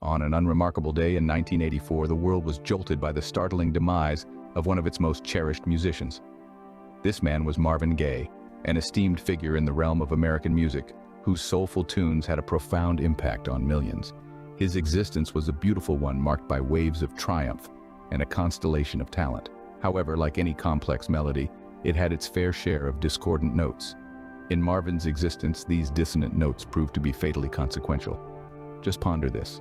On an unremarkable day in 1984, the world was jolted by the startling demise of one of its most cherished musicians. This man was Marvin Gaye, an esteemed figure in the realm of American music, whose soulful tunes had a profound impact on millions. His existence was a beautiful one marked by waves of triumph and a constellation of talent. However, like any complex melody, it had its fair share of discordant notes. In Marvin's existence, these dissonant notes proved to be fatally consequential. Just ponder this.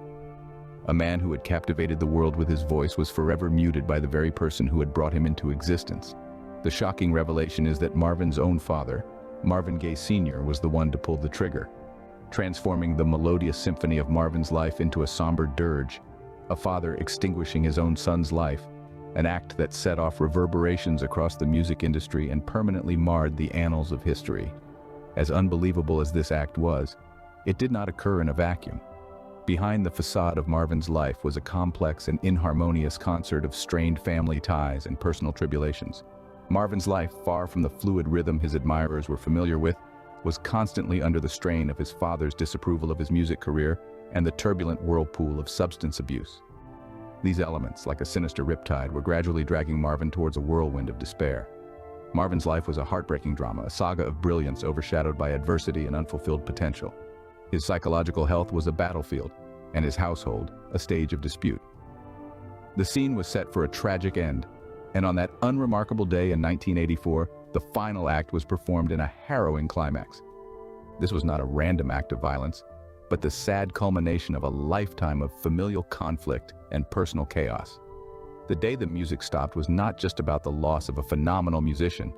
A man who had captivated the world with his voice was forever muted by the very person who had brought him into existence. The shocking revelation is that Marvin's own father, Marvin Gaye Sr., was the one to pull the trigger, transforming the melodious symphony of Marvin's life into a somber dirge, a father extinguishing his own son's life, an act that set off reverberations across the music industry and permanently marred the annals of history. As unbelievable as this act was, it did not occur in a vacuum. Behind the facade of Marvin's life was a complex and inharmonious concert of strained family ties and personal tribulations. Marvin's life, far from the fluid rhythm his admirers were familiar with, was constantly under the strain of his father's disapproval of his music career and the turbulent whirlpool of substance abuse. These elements, like a sinister riptide, were gradually dragging Marvin towards a whirlwind of despair. Marvin's life was a heartbreaking drama, a saga of brilliance overshadowed by adversity and unfulfilled potential. His psychological health was a battlefield, and his household a stage of dispute. The scene was set for a tragic end, and on that unremarkable day in 1984, the final act was performed in a harrowing climax. This was not a random act of violence, but the sad culmination of a lifetime of familial conflict and personal chaos. The day the music stopped was not just about the loss of a phenomenal musician,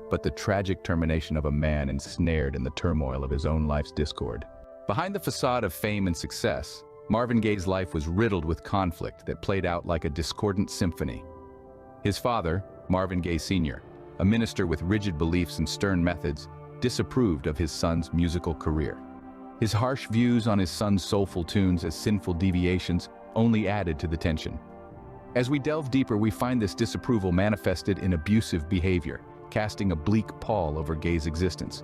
but the tragic termination of a man ensnared in the turmoil of his own life's discord. Behind the facade of fame and success, Marvin Gaye's life was riddled with conflict that played out like a discordant symphony. His father, Marvin Gaye Sr., a minister with rigid beliefs and stern methods, disapproved of his son's musical career. His harsh views on his son's soulful tunes as sinful deviations only added to the tension. As we delve deeper, we find this disapproval manifested in abusive behavior, casting a bleak pall over Gaye's existence.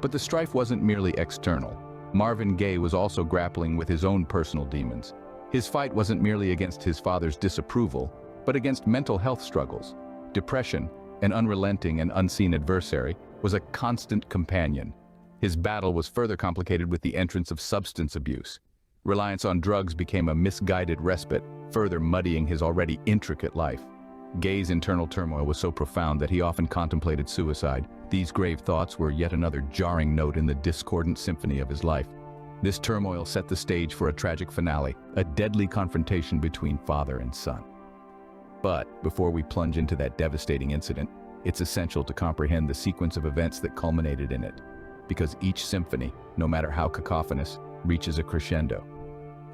But the strife wasn't merely external. Marvin Gaye was also grappling with his own personal demons. His fight wasn't merely against his father's disapproval, but against mental health struggles. Depression, an unrelenting and unseen adversary, was a constant companion. His battle was further complicated with the entrance of substance abuse. Reliance on drugs became a misguided respite, further muddying his already intricate life. Gaye's internal turmoil was so profound that he often contemplated suicide. These grave thoughts were yet another jarring note in the discordant symphony of his life. This turmoil set the stage for a tragic finale, a deadly confrontation between father and son. But before we plunge into that devastating incident, it's essential to comprehend the sequence of events that culminated in it, because each symphony, no matter how cacophonous, reaches a crescendo.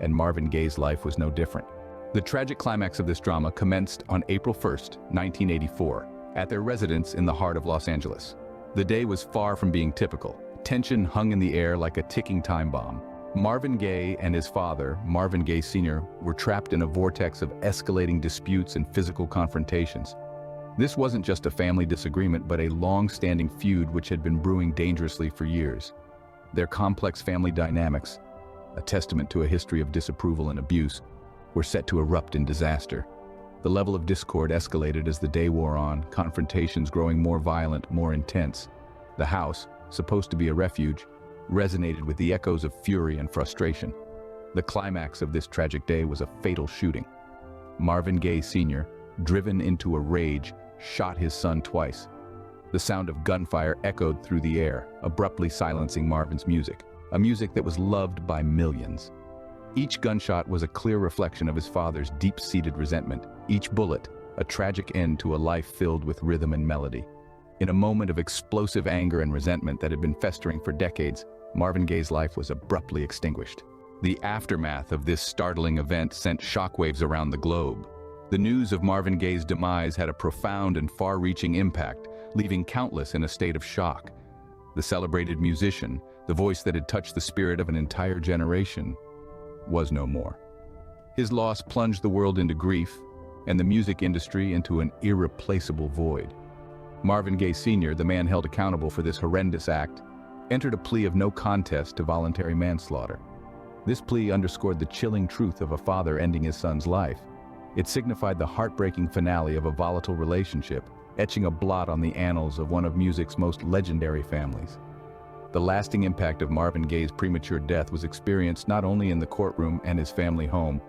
And Marvin Gaye's life was no different. The tragic climax of this drama commenced on April 1st, 1984, at their residence in the heart of Los Angeles. The day was far from being typical. Tension hung in the air like a ticking time bomb. Marvin Gaye and his father, Marvin Gaye Sr., were trapped in a vortex of escalating disputes and physical confrontations. This wasn't just a family disagreement, but a long-standing feud which had been brewing dangerously for years. Their complex family dynamics, a testament to a history of disapproval and abuse, were set to erupt in disaster. The level of discord escalated as the day wore on, confrontations growing more violent, more intense. The house, supposed to be a refuge, resonated with the echoes of fury and frustration. The climax of this tragic day was a fatal shooting. Marvin Gaye Sr., driven into a rage, shot his son twice. The sound of gunfire echoed through the air, abruptly silencing Marvin's music, a music that was loved by millions. Each gunshot was a clear reflection of his father's deep-seated resentment, each bullet a tragic end to a life filled with rhythm and melody. In a moment of explosive anger and resentment that had been festering for decades, Marvin Gaye's life was abruptly extinguished. The aftermath of this startling event sent shockwaves around the globe. The news of Marvin Gaye's demise had a profound and far-reaching impact, leaving countless in a state of shock. The celebrated musician, the voice that had touched the spirit of an entire generation, was no more. His loss plunged the world into grief, and the music industry into an irreplaceable void. Marvin Gaye Sr., the man held accountable for this horrendous act, entered a plea of no contest to voluntary manslaughter. This plea underscored the chilling truth of a father ending his son's life. It signified the heartbreaking finale of a volatile relationship, etching a blot on the annals of one of music's most legendary families. The lasting impact of Marvin Gaye's premature death was experienced not only in the courtroom and his family home,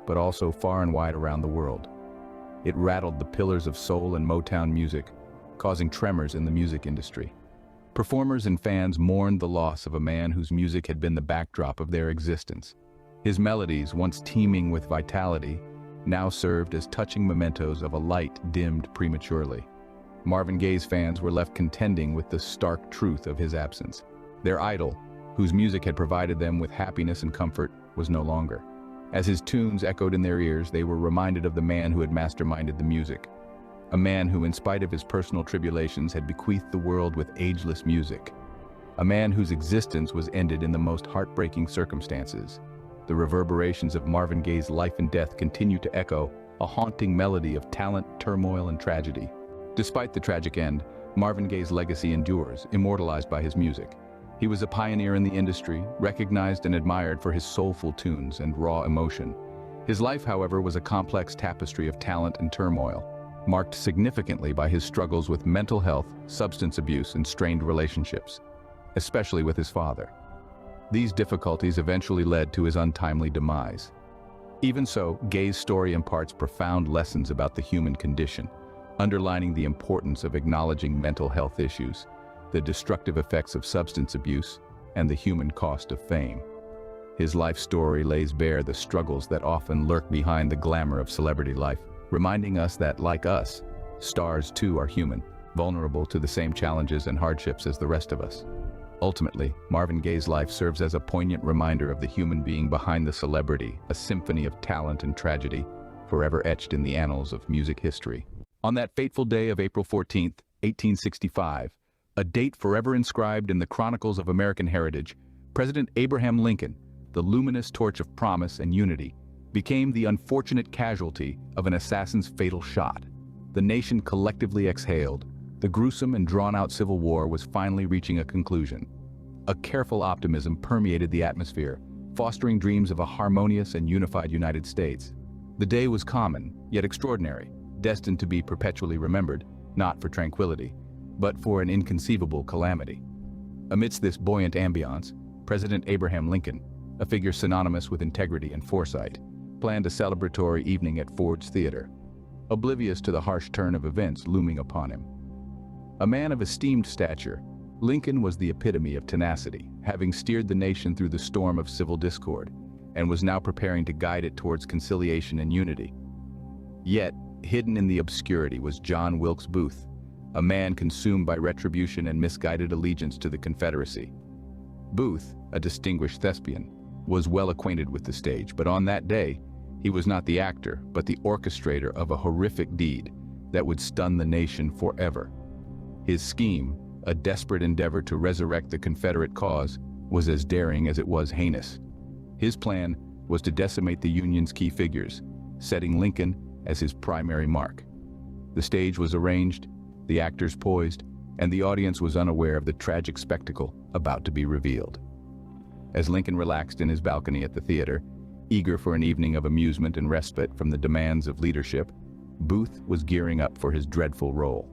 but also far and wide around the world. It rattled the pillars of soul and Motown music, causing tremors in the music industry. Performers and fans mourned the loss of a man whose music had been the backdrop of their existence. His melodies, once teeming with vitality, now served as touching mementos of a light dimmed prematurely. Marvin Gaye's fans were left contending with the stark truth of his absence. Their idol, whose music had provided them with happiness and comfort, was no longer. As his tunes echoed in their ears, they were reminded of the man who had masterminded the music. A man who, in spite of his personal tribulations, had bequeathed the world with ageless music. A man whose existence was ended in the most heartbreaking circumstances. The reverberations of Marvin Gaye's life and death continue to echo, a haunting melody of talent, turmoil, and tragedy. Despite the tragic end, Marvin Gaye's legacy endures, immortalized by his music. He was a pioneer in the industry, recognized and admired for his soulful tunes and raw emotion. His life, however, was a complex tapestry of talent and turmoil, marked significantly by his struggles with mental health, substance abuse, and strained relationships, especially with his father. These difficulties eventually led to his untimely demise. Even so, Gaye's story imparts profound lessons about the human condition, underlining the importance of acknowledging mental health issues, the destructive effects of substance abuse, and the human cost of fame. His life story lays bare the struggles that often lurk behind the glamour of celebrity life, reminding us that, like us, stars too are human, vulnerable to the same challenges and hardships as the rest of us. Ultimately, Marvin Gaye's life serves as a poignant reminder of the human being behind the celebrity, a symphony of talent and tragedy, forever etched in the annals of music history. On that fateful day of April 14, 1865, a date forever inscribed in the chronicles of American heritage, President Abraham Lincoln, the luminous torch of promise and unity, became the unfortunate casualty of an assassin's fatal shot. The nation collectively exhaled. The gruesome and drawn-out Civil War was finally reaching a conclusion. A careful optimism permeated the atmosphere, fostering dreams of a harmonious and unified United States. The day was common, yet extraordinary, destined to be perpetually remembered, not for tranquility, but for an inconceivable calamity. Amidst this buoyant ambiance, President Abraham Lincoln, a figure synonymous with integrity and foresight, planned a celebratory evening at Ford's Theater, oblivious to the harsh turn of events looming upon him. A man of esteemed stature, Lincoln was the epitome of tenacity, having steered the nation through the storm of civil discord, and was now preparing to guide it towards conciliation and unity. Yet, hidden in the obscurity was John Wilkes Booth, a man consumed by retribution and misguided allegiance to the Confederacy. Booth, a distinguished thespian, was well acquainted with the stage, but on that day, he was not the actor, but the orchestrator of a horrific deed that would stun the nation forever. His scheme, a desperate endeavor to resurrect the Confederate cause, was as daring as it was heinous. His plan was to decimate the Union's key figures, setting Lincoln as his primary mark. The stage was arranged, the actors poised, and the audience was unaware of the tragic spectacle about to be revealed. As Lincoln relaxed in his balcony at the theater, eager for an evening of amusement and respite from the demands of leadership, Booth was gearing up for his dreadful role.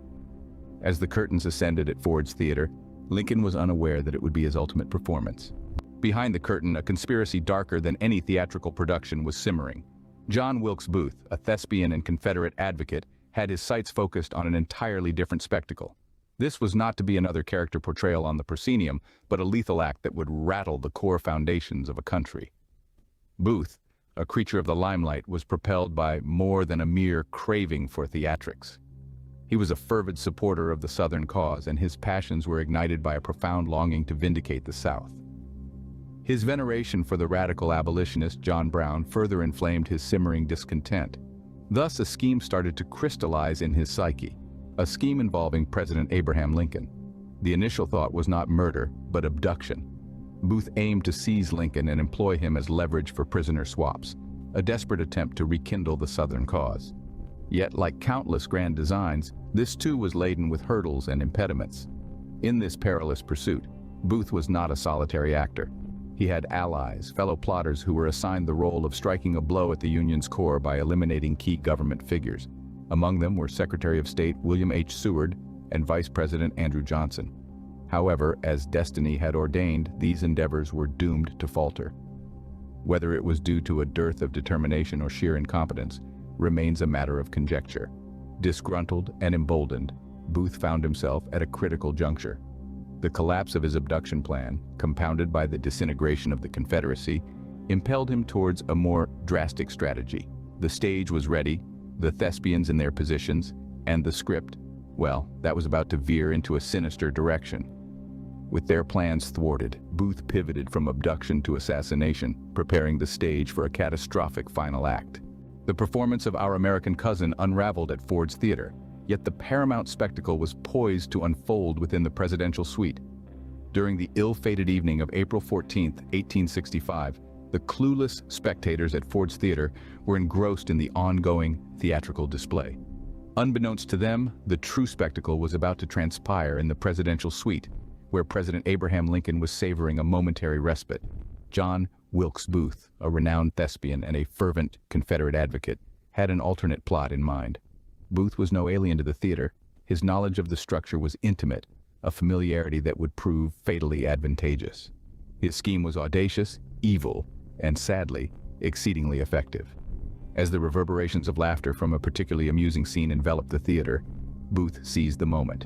As the curtains ascended at Ford's Theater, Lincoln was unaware that it would be his ultimate performance. Behind the curtain, a conspiracy darker than any theatrical production was simmering. John Wilkes Booth, a thespian and Confederate advocate, had his sights focused on an entirely different spectacle. This was not to be another character portrayal on the proscenium, but a lethal act that would rattle the core foundations of a country. Booth, a creature of the limelight, was propelled by more than a mere craving for theatrics. He was a fervent supporter of the Southern cause, and his passions were ignited by a profound longing to vindicate the South. His veneration for the radical abolitionist John Brown further inflamed his simmering discontent. Thus, a scheme started to crystallize in his psyche, a scheme involving President Abraham Lincoln. The initial thought was not murder, but abduction. Booth aimed to seize Lincoln and employ him as leverage for prisoner swaps, a desperate attempt to rekindle the Southern cause. Yet, like countless grand designs, this too was laden with hurdles and impediments. In this perilous pursuit, Booth was not a solitary actor. He had allies, fellow plotters who were assigned the role of striking a blow at the Union's core by eliminating key government figures. Among them were Secretary of State William H. Seward and Vice President Andrew Johnson. However, as destiny had ordained, these endeavors were doomed to falter. Whether it was due to a dearth of determination or sheer incompetence remains a matter of conjecture. Disgruntled and emboldened, Booth found himself at a critical juncture. The collapse of his abduction plan, compounded by the disintegration of the Confederacy, impelled him towards a more drastic strategy. The stage was ready, the thespians in their positions, and the script, well, that was about to veer into a sinister direction. With their plans thwarted, Booth pivoted from abduction to assassination, preparing the stage for a catastrophic final act. The performance of Our American Cousin unraveled at Ford's Theater, yet the paramount spectacle was poised to unfold within the presidential suite. During the ill-fated evening of April 14, 1865, the clueless spectators at Ford's Theater were engrossed in the ongoing theatrical display. Unbeknownst to them, the true spectacle was about to transpire in the presidential suite, where President Abraham Lincoln was savoring a momentary respite. John Wilkes Booth, a renowned thespian and a fervent Confederate advocate, had an alternate plot in mind. Booth was no alien to the theater. His knowledge of the structure was intimate, a familiarity that would prove fatally advantageous. His scheme was audacious, evil, and sadly, exceedingly effective. As the reverberations of laughter from a particularly amusing scene enveloped the theater, Booth seized the moment.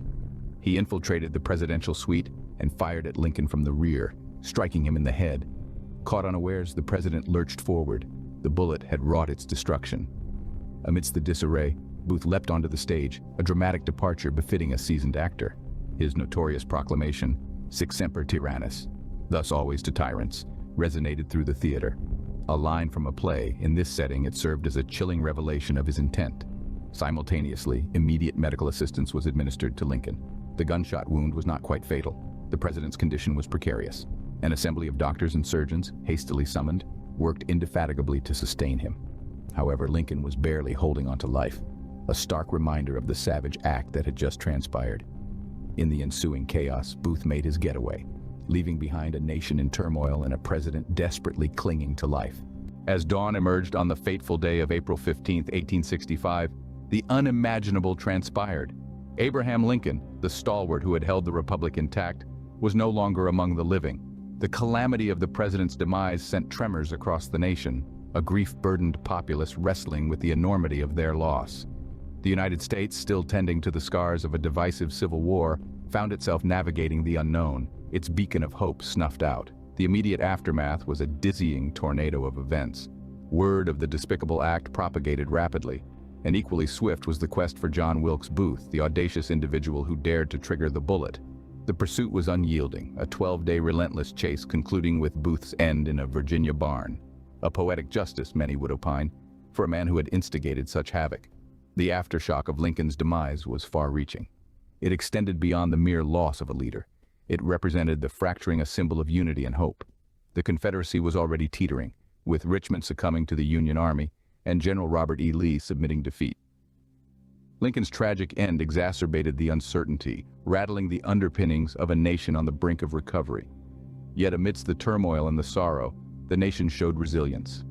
He infiltrated the presidential suite and fired at Lincoln from the rear, striking him in the head. Caught unawares, the president lurched forward. The bullet had wrought its destruction. Amidst the disarray, Booth leapt onto the stage, a dramatic departure befitting a seasoned actor. His notorious proclamation, "Sic semper tyrannis," thus always to tyrants, resonated through the theater. A line from a play, in this setting it served as a chilling revelation of his intent. Simultaneously, immediate medical assistance was administered to Lincoln. The gunshot wound was not quite fatal. The president's condition was precarious. An assembly of doctors and surgeons, hastily summoned, worked indefatigably to sustain him. However, Lincoln was barely holding on to life, a stark reminder of the savage act that had just transpired. In the ensuing chaos, Booth made his getaway, leaving behind a nation in turmoil and a president desperately clinging to life. As dawn emerged on the fateful day of April 15, 1865, the unimaginable transpired. Abraham Lincoln, the stalwart who had held the republic intact, was no longer among the living. The calamity of the president's demise sent tremors across the nation, a grief-burdened populace wrestling with the enormity of their loss. The United States, still tending to the scars of a divisive civil war, found itself navigating the unknown, its beacon of hope snuffed out. The immediate aftermath was a dizzying tornado of events. Word of the despicable act propagated rapidly, and equally swift was the quest for John Wilkes Booth, the audacious individual who dared to trigger the bullet. The pursuit was unyielding, a 12-day relentless chase concluding with Booth's end in a Virginia barn. A poetic justice, many would opine, for a man who had instigated such havoc. The aftershock of Lincoln's demise was far-reaching. It extended beyond the mere loss of a leader. It represented the fracturing a symbol of unity and hope. The Confederacy was already teetering, with Richmond succumbing to the Union Army and General Robert E. Lee submitting defeat. Lincoln's tragic end exacerbated the uncertainty, rattling the underpinnings of a nation on the brink of recovery. Yet amidst the turmoil and the sorrow, the nation showed resilience.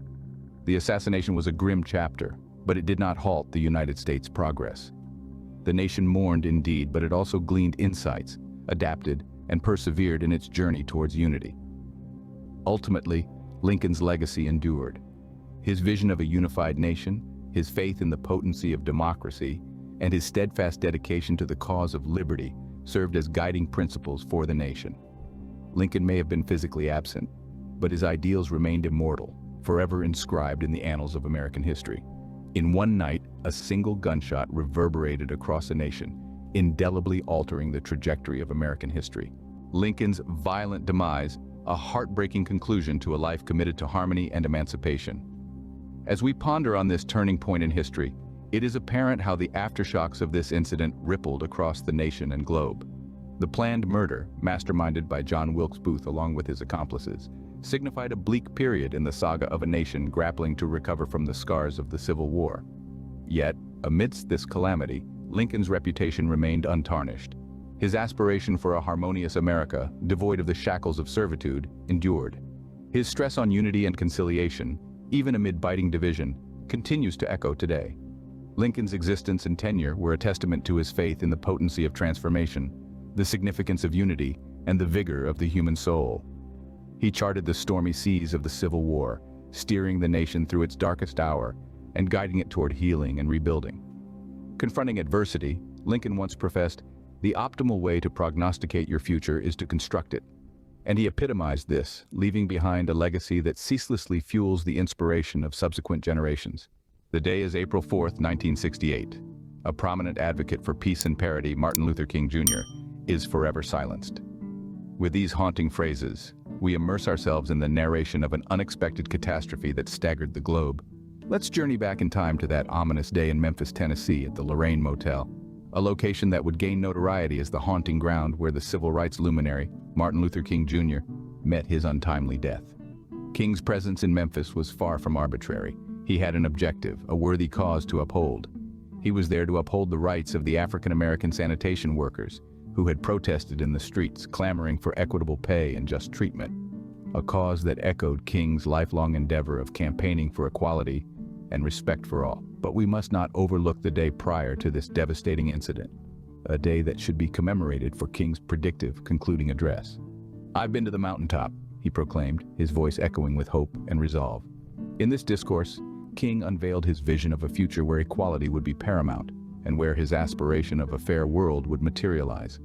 The assassination was a grim chapter, but it did not halt the United States' progress. The nation mourned indeed, but it also gleaned insights, adapted, and persevered in its journey towards unity. Ultimately, Lincoln's legacy endured. His vision of a unified nation, his faith in the potency of democracy, and his steadfast dedication to the cause of liberty served as guiding principles for the nation. Lincoln may have been physically absent, but his ideals remained immortal, forever inscribed in the annals of American history. In one night, a single gunshot reverberated across a nation, indelibly altering the trajectory of American history. Lincoln's violent demise, a heartbreaking conclusion to a life committed to harmony and emancipation. As we ponder on this turning point in history, it is apparent how the aftershocks of this incident rippled across the nation and globe. The planned murder, masterminded by John Wilkes Booth along with his accomplices, signified a bleak period in the saga of a nation grappling to recover from the scars of the Civil War. Yet, amidst this calamity, Lincoln's reputation remained untarnished. His aspiration for a harmonious America, devoid of the shackles of servitude, endured. His stress on unity and conciliation, even amid biting division, continues to echo today. Lincoln's existence and tenure were a testament to his faith in the potency of transformation, the significance of unity, and the vigor of the human soul. He charted the stormy seas of the Civil War, steering the nation through its darkest hour and guiding it toward healing and rebuilding. Confronting adversity, Lincoln once professed, "The optimal way to prognosticate your future is to construct it." And he epitomized this, leaving behind a legacy that ceaselessly fuels the inspiration of subsequent generations. The day is April 4th, 1968. A prominent advocate for peace and parity, Martin Luther King Jr., is forever silenced. With these haunting phrases, we immerse ourselves in the narration of an unexpected catastrophe that staggered the globe. Let's journey back in time to that ominous day in Memphis, Tennessee at the Lorraine Motel, a location that would gain notoriety as the haunting ground where the civil rights luminary, Martin Luther King Jr., met his untimely death. King's presence in Memphis was far from arbitrary. He had an objective, a worthy cause to uphold. He was there to uphold the rights of the African-American sanitation workers, who had protested in the streets, clamoring for equitable pay and just treatment, a cause that echoed King's lifelong endeavor of campaigning for equality and respect for all. But we must not overlook the day prior to this devastating incident, a day that should be commemorated for King's predictive concluding address. "I've been to the mountaintop," he proclaimed, his voice echoing with hope and resolve. In this discourse, King unveiled his vision of a future where equality would be paramount and where his aspiration of a fair world would materialize.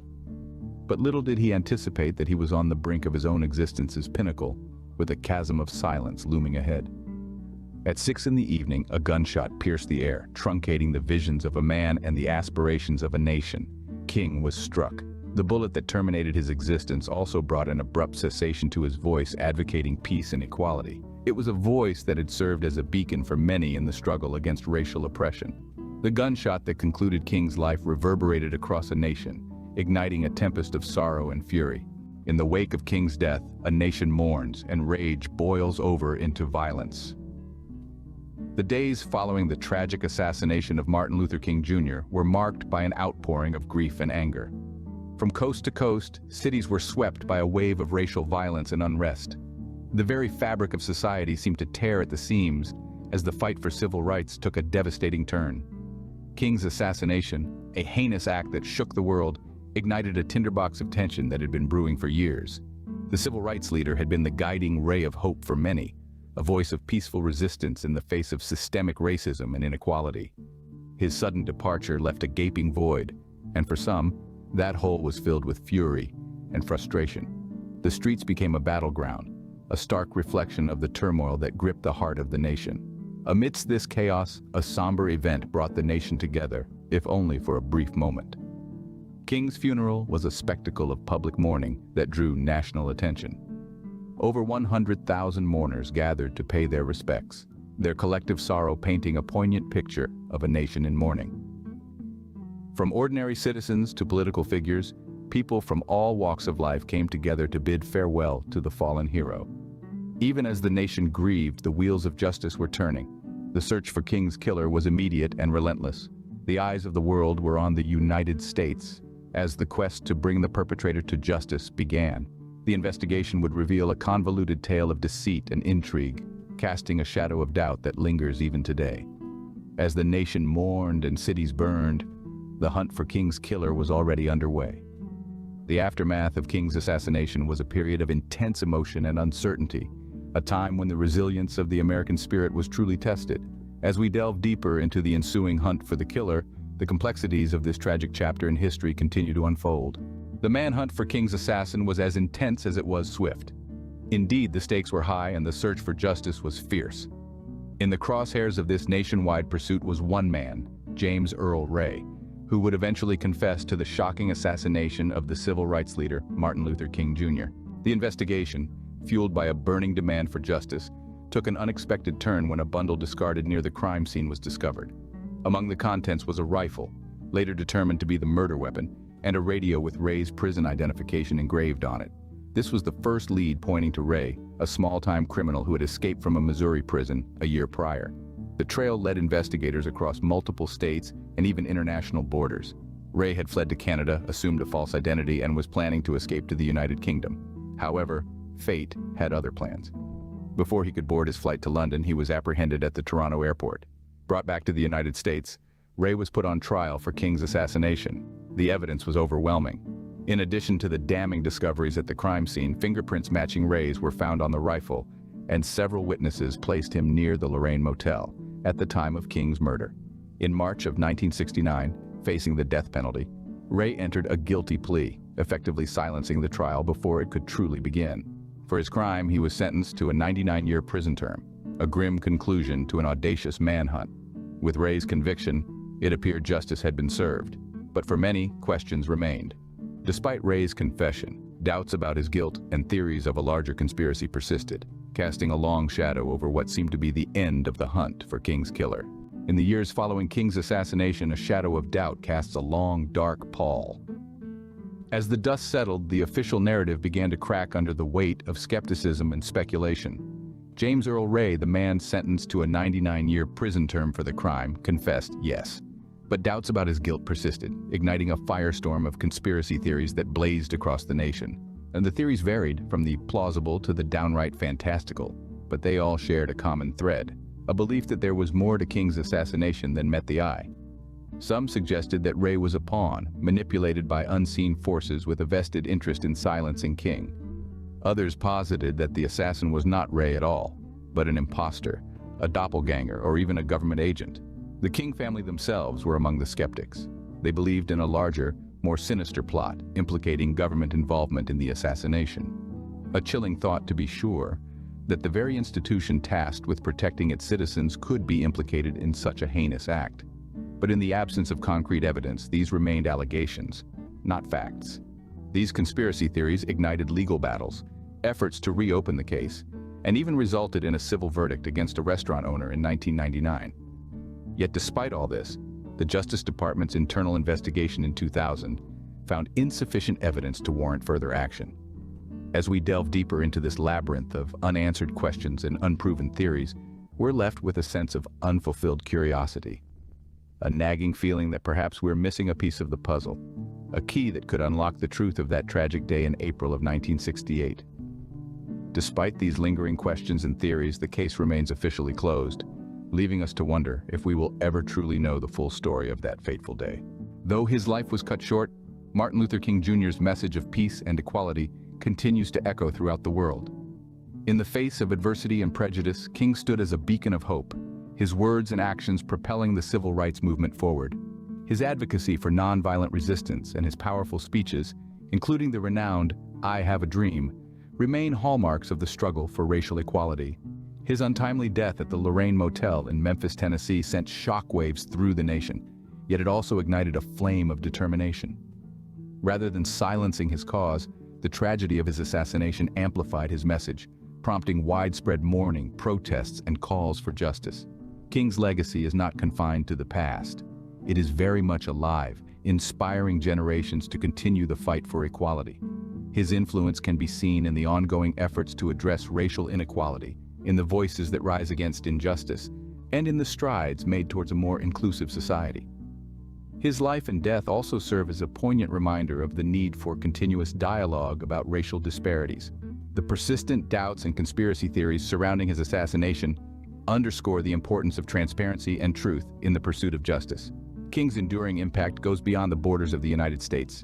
But little did he anticipate that he was on the brink of his own existence's pinnacle, with a chasm of silence looming ahead. At 6 p.m, a gunshot pierced the air, truncating the visions of a man and the aspirations of a nation. King was struck. The bullet that terminated his existence also brought an abrupt cessation to his voice, advocating peace and equality. It was a voice that had served as a beacon for many in the struggle against racial oppression. The gunshot that concluded King's life reverberated across a nation, igniting a tempest of sorrow and fury. In the wake of King's death, a nation mourns, and rage boils over into violence. The days following the tragic assassination of Martin Luther King Jr. were marked by an outpouring of grief and anger. From coast to coast, cities were swept by a wave of racial violence and unrest. The very fabric of society seemed to tear at the seams as the fight for civil rights took a devastating turn. King's assassination, a heinous act that shook the world, ignited a tinderbox of tension that had been brewing for years. The civil rights leader had been the guiding ray of hope for many, a voice of peaceful resistance in the face of systemic racism and inequality. His sudden departure left a gaping void, and for some, that hole was filled with fury and frustration. The streets became a battleground, a stark reflection of the turmoil that gripped the heart of the nation. Amidst this chaos, a somber event brought the nation together, if only for a brief moment. King's funeral was a spectacle of public mourning that drew national attention. Over 100,000 mourners gathered to pay their respects, their collective sorrow painting a poignant picture of a nation in mourning. From ordinary citizens to political figures, people from all walks of life came together to bid farewell to the fallen hero. Even as the nation grieved, the wheels of justice were turning. The search for King's killer was immediate and relentless. The eyes of the world were on the United States as the quest to bring the perpetrator to justice began. The investigation would reveal a convoluted tale of deceit and intrigue, casting a shadow of doubt that lingers even today. As the nation mourned and cities burned, the hunt for King's killer was already underway. The aftermath of King's assassination was a period of intense emotion and uncertainty, a time when the resilience of the American spirit was truly tested. As we delve deeper into the ensuing hunt for the killer, the complexities of this tragic chapter in history continue to unfold. The manhunt for King's assassin was as intense as it was swift. Indeed, the stakes were high and the search for justice was fierce. In the crosshairs of this nationwide pursuit was one man, James Earl Ray, who would eventually confess to the shocking assassination of the civil rights leader, Martin Luther King Jr. The investigation, fueled by a burning demand for justice, took an unexpected turn when a bundle discarded near the crime scene was discovered. Among the contents was a rifle, later determined to be the murder weapon, and a radio with Ray's prison identification engraved on it. This was the first lead pointing to Ray, a small-time criminal who had escaped from a Missouri prison a year prior. The trail led investigators across multiple states and even international borders. Ray had fled to Canada, assumed a false identity, and was planning to escape to the United Kingdom. However, fate had other plans. Before he could board his flight to London, he was apprehended at the Toronto airport. Brought back to the United States, Ray was put on trial for King's assassination. The evidence was overwhelming. In addition to the damning discoveries at the crime scene, fingerprints matching Ray's were found on the rifle, and several witnesses placed him near the Lorraine Motel at the time of King's murder. In March of 1969, facing the death penalty, Ray entered a guilty plea, effectively silencing the trial before it could truly begin. For his crime, he was sentenced to a 99-year prison term, a grim conclusion to an audacious manhunt. With Ray's conviction, it appeared justice had been served, but for many, questions remained. Despite Ray's confession, doubts about his guilt and theories of a larger conspiracy persisted, casting a long shadow over what seemed to be the end of the hunt for King's killer. In the years following King's assassination, a shadow of doubt casts a long, dark pall. As the dust settled, the official narrative began to crack under the weight of skepticism and speculation. James Earl Ray, the man sentenced to a 99-year prison term for the crime, confessed yes. But doubts about his guilt persisted, igniting a firestorm of conspiracy theories that blazed across the nation. And the theories varied from the plausible to the downright fantastical, but they all shared a common thread, a belief that there was more to King's assassination than met the eye. Some suggested that Ray was a pawn, manipulated by unseen forces with a vested interest in silencing King. Others posited that the assassin was not Ray at all, but an imposter, a doppelganger, or even a government agent. The King family themselves were among the skeptics. They believed in a larger, more sinister plot, implicating government involvement in the assassination. A chilling thought, to be sure, that the very institution tasked with protecting its citizens could be implicated in such a heinous act. But in the absence of concrete evidence, these remained allegations, not facts. These conspiracy theories ignited legal battles, efforts to reopen the case, and even resulted in a civil verdict against a restaurant owner in 1999. Yet despite all this, the Justice Department's internal investigation in 2000 found insufficient evidence to warrant further action. As we delve deeper into this labyrinth of unanswered questions and unproven theories, we're left with a sense of unfulfilled curiosity, a nagging feeling that perhaps we're missing a piece of the puzzle, a key that could unlock the truth of that tragic day in April of 1968. Despite these lingering questions and theories, the case remains officially closed, leaving us to wonder if we will ever truly know the full story of that fateful day. Though his life was cut short, Martin Luther King Jr.'s message of peace and equality continues to echo throughout the world. In the face of adversity and prejudice, King stood as a beacon of hope, his words and actions propelling the civil rights movement forward. His advocacy for nonviolent resistance and his powerful speeches, including the renowned "I Have a Dream," remain hallmarks of the struggle for racial equality. His untimely death at the Lorraine Motel in Memphis, Tennessee sent shockwaves through the nation, yet it also ignited a flame of determination. Rather than silencing his cause, the tragedy of his assassination amplified his message, prompting widespread mourning, protests, and calls for justice. King's legacy is not confined to the past. It is very much alive, inspiring generations to continue the fight for equality. His influence can be seen in the ongoing efforts to address racial inequality, in the voices that rise against injustice, and in the strides made towards a more inclusive society. His life and death also serve as a poignant reminder of the need for continuous dialogue about racial disparities. The persistent doubts and conspiracy theories surrounding his assassination underscore the importance of transparency and truth in the pursuit of justice. King's enduring impact goes beyond the borders of the United States.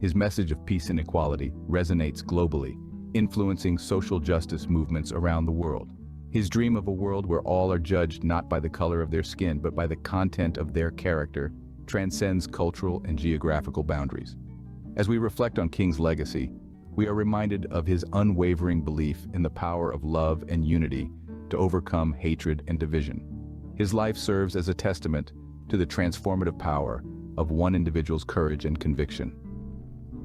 His message of peace and equality resonates globally, influencing social justice movements around the world. His dream of a world where all are judged not by the color of their skin, but by the content of their character, transcends cultural and geographical boundaries. As we reflect on King's legacy, we are reminded of his unwavering belief in the power of love and unity to overcome hatred and division. His life serves as a testament to the transformative power of one individual's courage and conviction.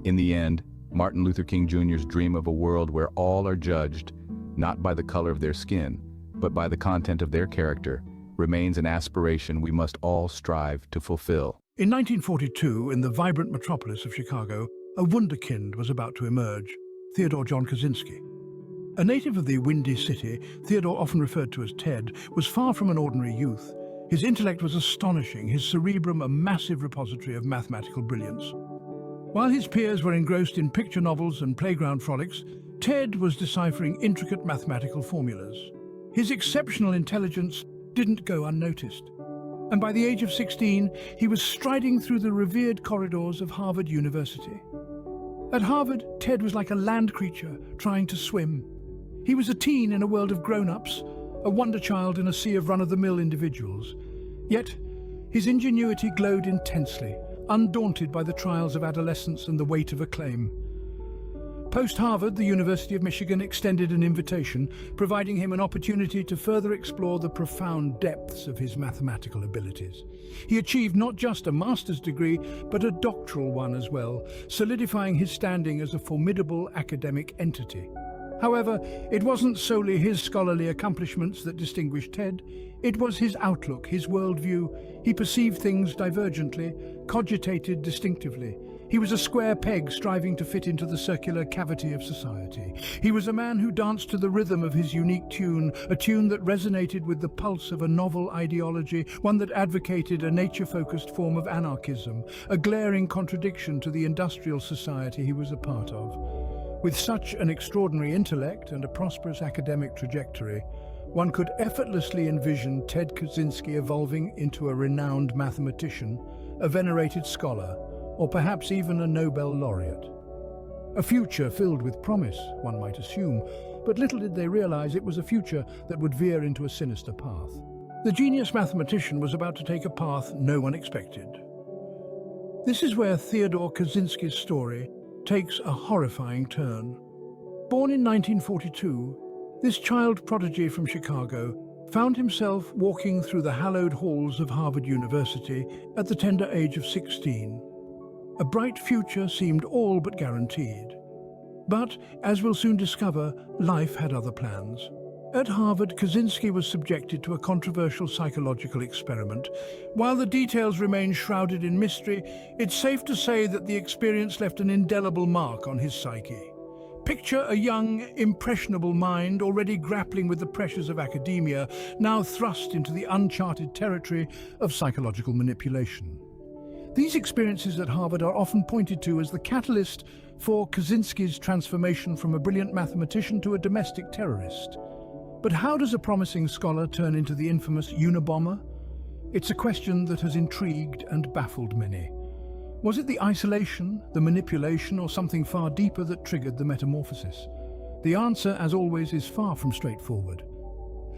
In the end, Martin Luther King Jr.'s dream of a world where all are judged not by the color of their skin, but by the content of their character, remains an aspiration we must all strive to fulfill. In 1942, in the vibrant metropolis of Chicago, a wunderkind was about to emerge, Theodore John Kaczynski. A native of the Windy City, Theodore, often referred to as Ted, was far from an ordinary youth. His intellect was astonishing, his cerebrum a massive repository of mathematical brilliance. While his peers were engrossed in picture novels and playground frolics, Ted was deciphering intricate mathematical formulas. His exceptional intelligence didn't go unnoticed, and by the age of 16, he was striding through the revered corridors of Harvard University. At Harvard, Ted was like a land creature trying to swim. He was a teen in a world of grown-ups, a wonder child in a sea of run-of-the-mill individuals. Yet, his ingenuity glowed intensely, undaunted by the trials of adolescence and the weight of acclaim. Post-Harvard, the University of Michigan extended an invitation, providing him an opportunity to further explore the profound depths of his mathematical abilities. He achieved not just a master's degree, but a doctoral one as well, solidifying his standing as a formidable academic entity. However, it wasn't solely his scholarly accomplishments that distinguished Ted. It was his outlook, his worldview. He perceived things divergently, cogitated distinctively. He was a square peg striving to fit into the circular cavity of society. He was a man who danced to the rhythm of his unique tune, a tune that resonated with the pulse of a novel ideology, one that advocated a nature-focused form of anarchism, a glaring contradiction to the industrial society he was a part of. With such an extraordinary intellect and a prosperous academic trajectory, one could effortlessly envision Ted Kaczynski evolving into a renowned mathematician, a venerated scholar, or perhaps even a Nobel laureate. A future filled with promise, one might assume, but little did they realize it was a future that would veer into a sinister path. The genius mathematician was about to take a path no one expected. This is where Theodore Kaczynski's story takes a horrifying turn. Born in 1942, this child prodigy from Chicago found himself walking through the hallowed halls of Harvard University at the tender age of 16. A bright future seemed all but guaranteed. But, as we'll soon discover, life had other plans. At Harvard, Kaczynski was subjected to a controversial psychological experiment. While the details remain shrouded in mystery, it's safe to say that the experience left an indelible mark on his psyche. Picture a young, impressionable mind already grappling with the pressures of academia, now thrust into the uncharted territory of psychological manipulation. These experiences at Harvard are often pointed to as the catalyst for Kaczynski's transformation from a brilliant mathematician to a domestic terrorist. But how does a promising scholar turn into the infamous Unabomber? It's a question that has intrigued and baffled many. Was it the isolation, the manipulation, or something far deeper that triggered the metamorphosis? The answer, as always, is far from straightforward.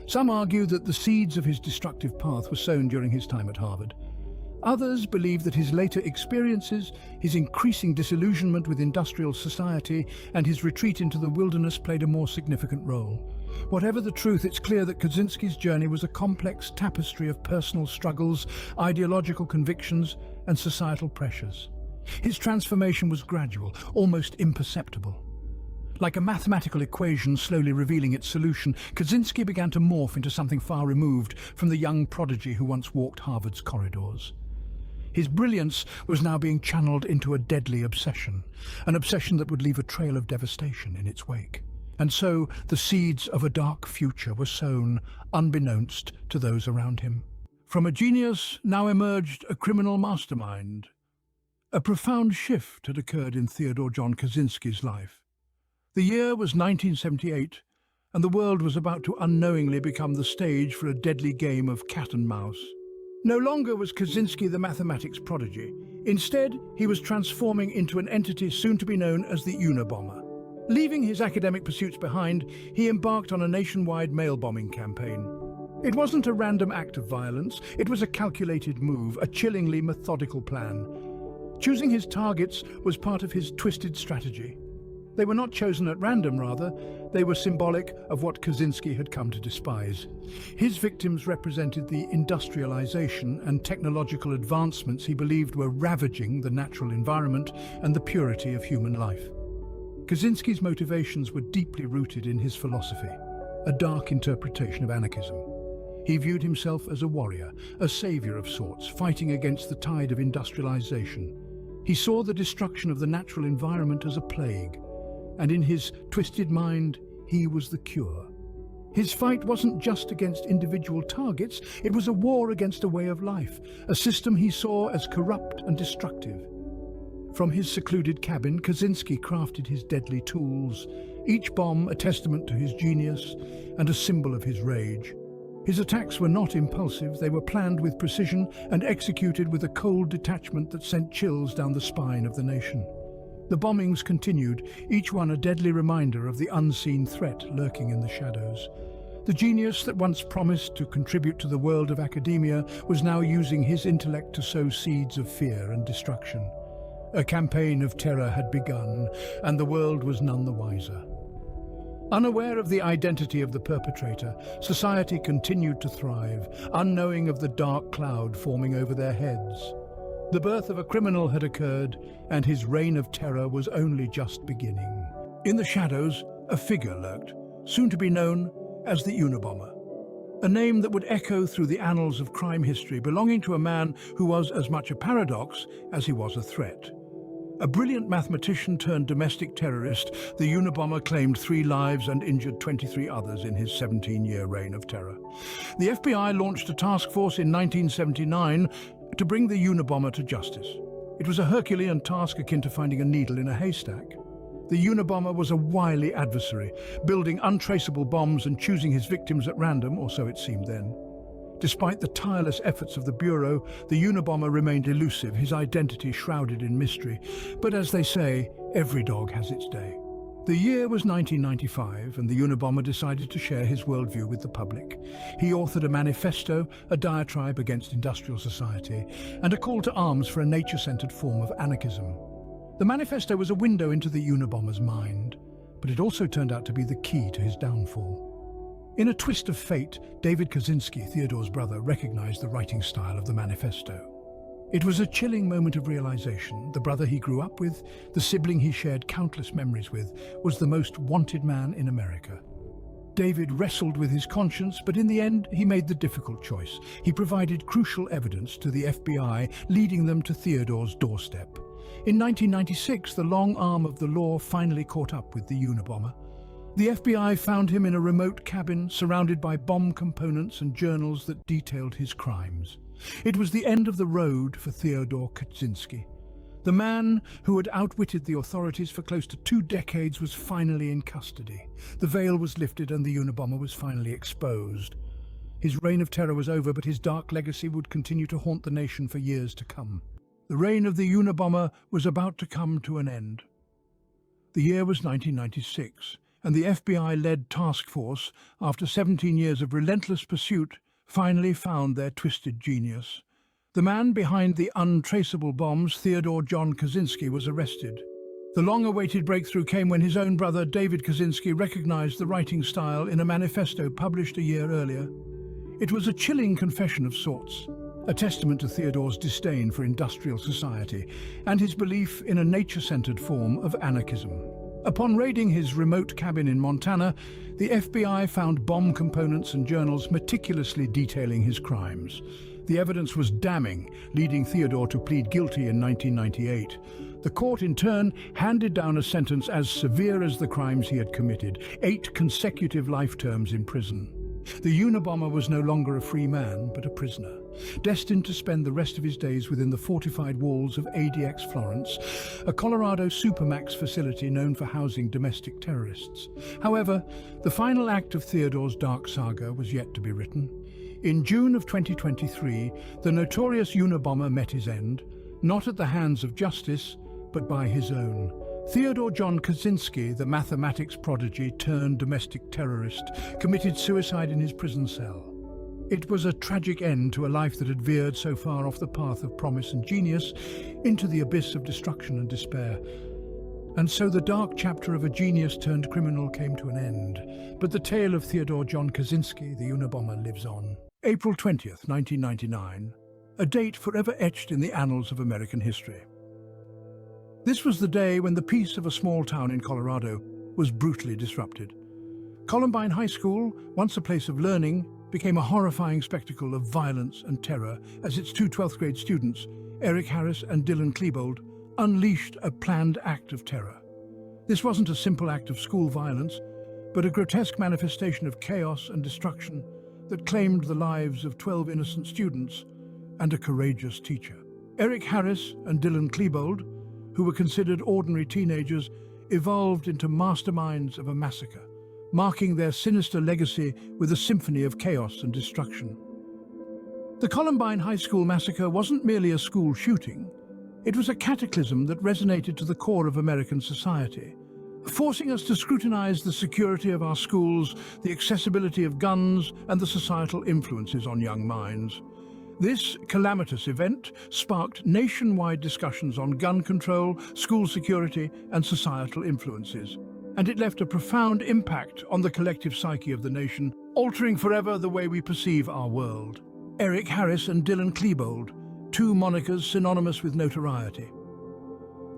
Some argue that the seeds of his destructive path were sown during his time at Harvard. Others believe that his later experiences, his increasing disillusionment with industrial society, and his retreat into the wilderness played a more significant role. Whatever the truth, it's clear that Kaczynski's journey was a complex tapestry of personal struggles, ideological convictions, and societal pressures. His transformation was gradual, almost imperceptible. Like a mathematical equation slowly revealing its solution, Kaczynski began to morph into something far removed from the young prodigy who once walked Harvard's corridors. His brilliance was now being channeled into a deadly obsession, an obsession that would leave a trail of devastation in its wake. And so the seeds of a dark future were sown, unbeknownst to those around him. From a genius now emerged a criminal mastermind. A profound shift had occurred in Theodore John Kaczynski's life. The year was 1978, and the world was about to unknowingly become the stage for a deadly game of cat and mouse. No longer was Kaczynski the mathematics prodigy. Instead, he was transforming into an entity soon to be known as the Unabomber. Leaving his academic pursuits behind, he embarked on a nationwide mail-bombing campaign. It wasn't a random act of violence, it was a calculated move, a chillingly methodical plan. Choosing his targets was part of his twisted strategy. They were not chosen at random, rather. They were symbolic of what Kaczynski had come to despise. His victims represented the industrialization and technological advancements he believed were ravaging the natural environment and the purity of human life. Kaczynski's motivations were deeply rooted in his philosophy, a dark interpretation of anarchism. He viewed himself as a warrior, a savior of sorts, fighting against the tide of industrialization. He saw the destruction of the natural environment as a plague, and in his twisted mind, he was the cure. His fight wasn't just against individual targets, it was a war against a way of life, a system he saw as corrupt and destructive. From his secluded cabin, Kaczynski crafted his deadly tools, each bomb a testament to his genius and a symbol of his rage. His attacks were not impulsive, they were planned with precision and executed with a cold detachment that sent chills down the spine of the nation. The bombings continued, each one a deadly reminder of the unseen threat lurking in the shadows. The genius that once promised to contribute to the world of academia was now using his intellect to sow seeds of fear and destruction. A campaign of terror had begun, and the world was none the wiser. Unaware of the identity of the perpetrator, society continued to thrive, unknowing of the dark cloud forming over their heads. The birth of a criminal had occurred, and his reign of terror was only just beginning. In the shadows, a figure lurked, soon to be known as the Unabomber, a name that would echo through the annals of crime history, belonging to a man who was as much a paradox as he was a threat. A brilliant mathematician turned domestic terrorist, the Unabomber claimed 3 lives and injured 23 others in his 17-year reign of terror. The FBI launched a task force in 1979 to bring the Unabomber to justice. It was a Herculean task akin to finding a needle in a haystack. The Unabomber was a wily adversary, building untraceable bombs and choosing his victims at random, or so it seemed then. Despite the tireless efforts of the Bureau, the Unabomber remained elusive, his identity shrouded in mystery. But as they say, every dog has its day. The year was 1995, and the Unabomber decided to share his worldview with the public. He authored a manifesto, a diatribe against industrial society, and a call to arms for a nature-centered form of anarchism. The manifesto was a window into the Unabomber's mind, but it also turned out to be the key to his downfall. In a twist of fate, David Kaczynski, Theodore's brother, recognized the writing style of the manifesto. It was a chilling moment of realization. The brother he grew up with, the sibling he shared countless memories with, was the most wanted man in America. David wrestled with his conscience, but in the end, he made the difficult choice. He provided crucial evidence to the FBI, leading them to Theodore's doorstep. In 1996, the long arm of the law finally caught up with the Unabomber. The FBI found him in a remote cabin surrounded by bomb components and journals that detailed his crimes. It was the end of the road for Theodore Kaczynski. The man who had outwitted the authorities for close to 2 decades was finally in custody. The veil was lifted and the Unabomber was finally exposed. His reign of terror was over, but his dark legacy would continue to haunt the nation for years to come. The reign of the Unabomber was about to come to an end. The year was 1996. And the FBI-led task force, after 17 years of relentless pursuit, finally found their twisted genius. The man behind the untraceable bombs, Theodore John Kaczynski, was arrested. The long-awaited breakthrough came when his own brother, David Kaczynski, recognized the writing style in a manifesto published a year earlier. It was a chilling confession of sorts, a testament to Theodore's disdain for industrial society and his belief in a nature-centered form of anarchism. Upon raiding his remote cabin in Montana, the FBI found bomb components and journals meticulously detailing his crimes. The evidence was damning, leading Theodore to plead guilty in 1998. The court, in turn, handed down a sentence as severe as the crimes he had committed, 8 consecutive life terms in prison. The Unabomber was no longer a free man, but a prisoner, destined to spend the rest of his days within the fortified walls of ADX Florence, a Colorado supermax facility known for housing domestic terrorists. However, the final act of Theodore's dark saga was yet to be written. In June of 2023, the notorious Unabomber met his end, not at the hands of justice, but by his own. Theodore John Kaczynski, the mathematics prodigy turned domestic terrorist, committed suicide in his prison cell. It was a tragic end to a life that had veered so far off the path of promise and genius into the abyss of destruction and despair. And so the dark chapter of a genius-turned criminal came to an end. But the tale of Theodore John Kaczynski, the Unabomber, lives on. April 20th, 1999, a date forever etched in the annals of American history. This was the day when the peace of a small town in Colorado was brutally disrupted. Columbine High School, once a place of learning, became a horrifying spectacle of violence and terror as its 2 12th grade students, Eric Harris and Dylan Klebold, unleashed a planned act of terror. This wasn't a simple act of school violence, but a grotesque manifestation of chaos and destruction that claimed the lives of 12 innocent students and a courageous teacher. Eric Harris and Dylan Klebold, who were considered ordinary teenagers, evolved into masterminds of a massacre, marking their sinister legacy with a symphony of chaos and destruction. The Columbine High School massacre wasn't merely a school shooting. It was a cataclysm that resonated to the core of American society, forcing us to scrutinize the security of our schools, the accessibility of guns, and the societal influences on young minds. This calamitous event sparked nationwide discussions on gun control, school security, and societal influences, and it left a profound impact on the collective psyche of the nation, altering forever the way we perceive our world. Eric Harris and Dylan Klebold, two monikers synonymous with notoriety.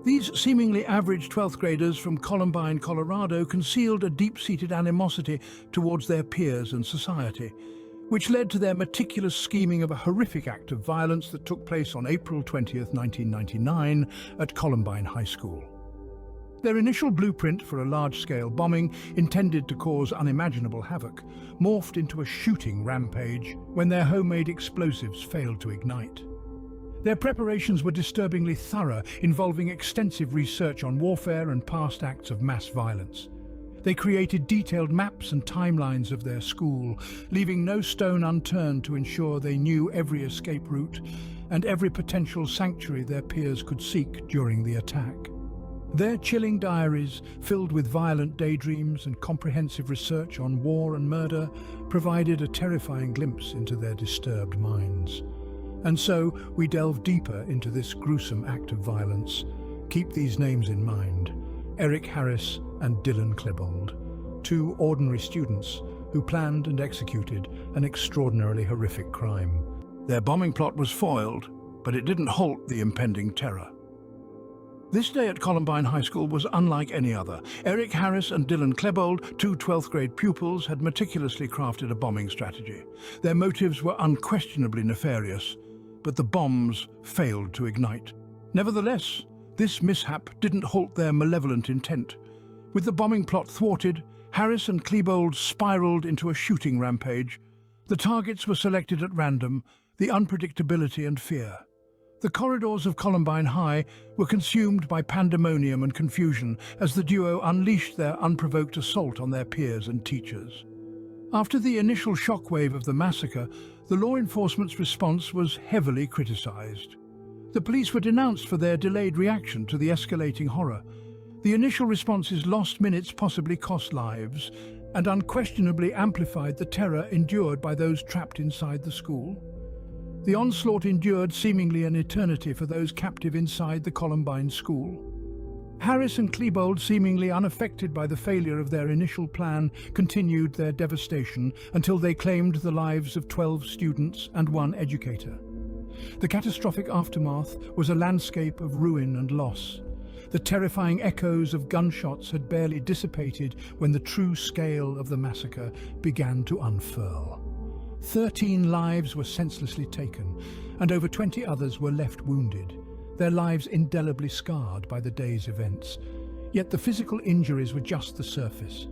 These seemingly average 12th graders from Columbine, Colorado, concealed a deep-seated animosity towards their peers and society, which led to their meticulous scheming of a horrific act of violence that took place on April 20th, 1999 at Columbine High School. Their initial blueprint for a large-scale bombing, intended to cause unimaginable havoc, morphed into a shooting rampage when their homemade explosives failed to ignite. Their preparations were disturbingly thorough, involving extensive research on warfare and past acts of mass violence. They created detailed maps and timelines of their school, leaving no stone unturned to ensure they knew every escape route and every potential sanctuary their peers could seek during the attack. Their chilling diaries, filled with violent daydreams and comprehensive research on war and murder, provided a terrifying glimpse into their disturbed minds. And so we delve deeper into this gruesome act of violence. Keep these names in mind: Eric Harris and Dylan Klebold, two ordinary students who planned and executed an extraordinarily horrific crime. Their bombing plot was foiled, but it didn't halt the impending terror. This day at Columbine High School was unlike any other. Eric Harris and Dylan Klebold, two 12th grade pupils, had meticulously crafted a bombing strategy. Their motives were unquestionably nefarious, but the bombs failed to ignite. Nevertheless, this mishap didn't halt their malevolent intent. With the bombing plot thwarted, Harris and Klebold spiraled into a shooting rampage. The targets were selected at random, the unpredictability and fear. The corridors of Columbine High were consumed by pandemonium and confusion as the duo unleashed their unprovoked assault on their peers and teachers. After the initial shockwave of the massacre, the law enforcement's response was heavily criticized. The police were denounced for their delayed reaction to the escalating horror. The initial response's lost minutes possibly cost lives and unquestionably amplified the terror endured by those trapped inside the school. The onslaught endured seemingly an eternity for those captive inside the Columbine school. Harris and Klebold, seemingly unaffected by the failure of their initial plan, continued their devastation until they claimed the lives of 12 students and 1 educator. The catastrophic aftermath was a landscape of ruin and loss. The terrifying echoes of gunshots had barely dissipated when the true scale of the massacre began to unfurl. 13 lives were senselessly taken, and over 20 others were left wounded, their lives indelibly scarred by the day's events. Yet the physical injuries were just the surface.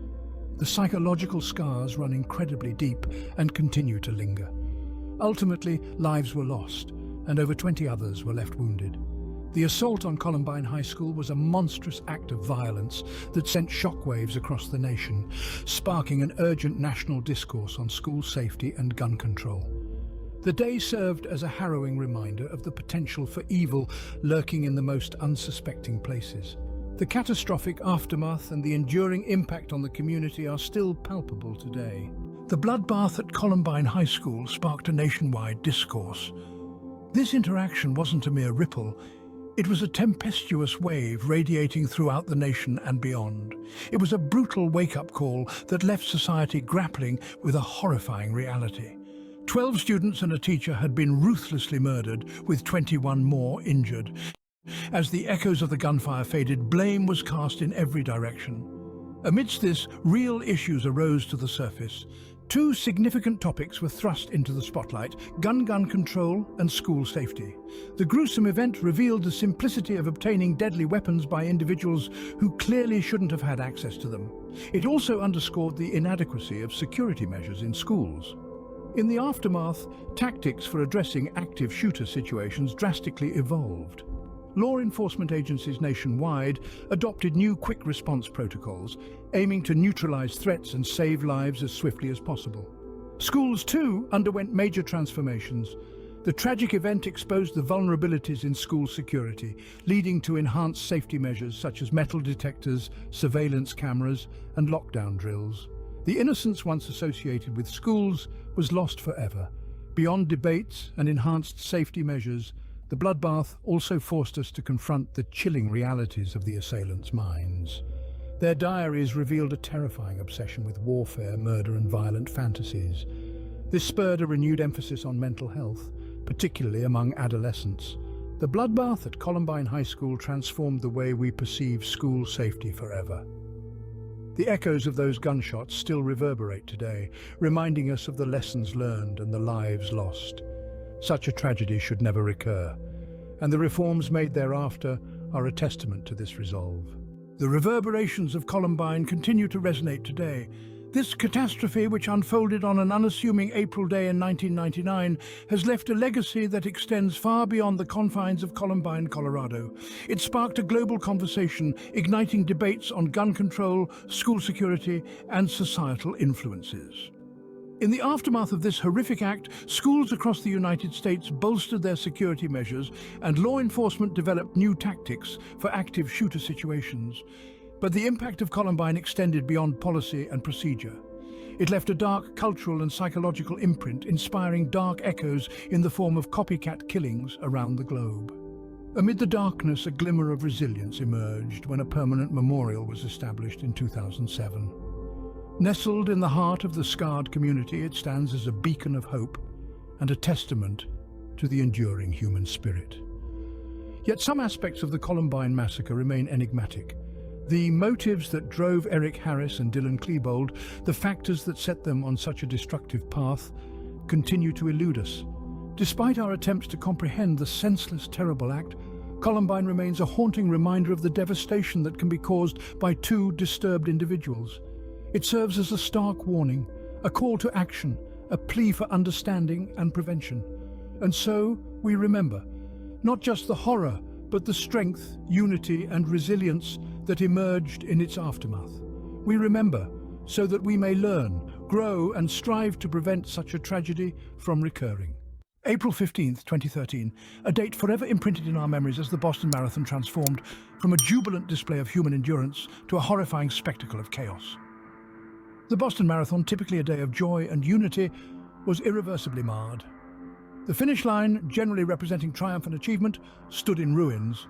The psychological scars run incredibly deep and continue to linger. Ultimately, lives were lost, and over 20 others were left wounded. The assault on Columbine High School was a monstrous act of violence that sent shockwaves across the nation, sparking an urgent national discourse on school safety and gun control. The day served as a harrowing reminder of the potential for evil lurking in the most unsuspecting places. The catastrophic aftermath and the enduring impact on the community are still palpable today. The bloodbath at Columbine High School sparked a nationwide discourse. This interaction wasn't a mere ripple. It was a tempestuous wave radiating throughout the nation and beyond. It was a brutal wake-up call that left society grappling with a horrifying reality. 12 students and a teacher had been ruthlessly murdered, with 21 more injured. As the echoes of the gunfire faded, blame was cast in every direction. Amidst this, real issues arose to the surface. 2 significant topics were thrust into the spotlight: gun control and school safety. The gruesome event revealed the simplicity of obtaining deadly weapons by individuals who clearly shouldn't have had access to them. It also underscored the inadequacy of security measures in schools. In the aftermath, tactics for addressing active shooter situations drastically evolved. law enforcement agencies nationwide adopted new quick response protocols, aiming to neutralize threats and save lives as swiftly as possible. Schools, too, underwent major transformations. The tragic event exposed the vulnerabilities in school security, leading to enhanced safety measures such as metal detectors, surveillance cameras, and lockdown drills. The innocence once associated with schools was lost forever. Beyond debates and enhanced safety measures, the bloodbath also forced us to confront the chilling realities of the assailants' minds. Their diaries revealed a terrifying obsession with warfare, murder, and violent fantasies. This spurred a renewed emphasis on mental health, particularly among adolescents. The bloodbath at Columbine High School transformed the way we perceive school safety forever. The echoes of those gunshots still reverberate today, reminding us of the lessons learned and the lives lost. Such a tragedy should never recur, and the reforms made thereafter are a testament to this resolve. The reverberations of Columbine continue to resonate today. This catastrophe, which unfolded on an unassuming April day in 1999, has left a legacy that extends far beyond the confines of Columbine, Colorado. It sparked a global conversation, igniting debates on gun control, school security, and societal influences. In the aftermath of this horrific act, schools across the United States bolstered their security measures, and law enforcement developed new tactics for active shooter situations. But the impact of Columbine extended beyond policy and procedure. It left a dark cultural and psychological imprint, inspiring dark echoes in the form of copycat killings around the globe. Amid the darkness, a glimmer of resilience emerged when a permanent memorial was established in 2007. Nestled in the heart of the scarred community, it stands as a beacon of hope and a testament to the enduring human spirit. Yet some aspects of the Columbine massacre remain enigmatic. The motives that drove Eric Harris and Dylan Klebold, the factors that set them on such a destructive path, continue to elude us. Despite our attempts to comprehend the senseless, terrible act, Columbine remains a haunting reminder of the devastation that can be caused by two disturbed individuals. It serves as a stark warning, a call to action, a plea for understanding and prevention. And so we remember, not just the horror, but the strength, unity, and resilience that emerged in its aftermath. We remember so that we may learn, grow, and strive to prevent such a tragedy from recurring. April 15th, 2013, a date forever imprinted in our memories as the Boston Marathon transformed from a jubilant display of human endurance to a horrifying spectacle of chaos. The Boston Marathon, typically a day of joy and unity, was irreversibly marred. The finish line, generally representing triumph and achievement, stood in ruins.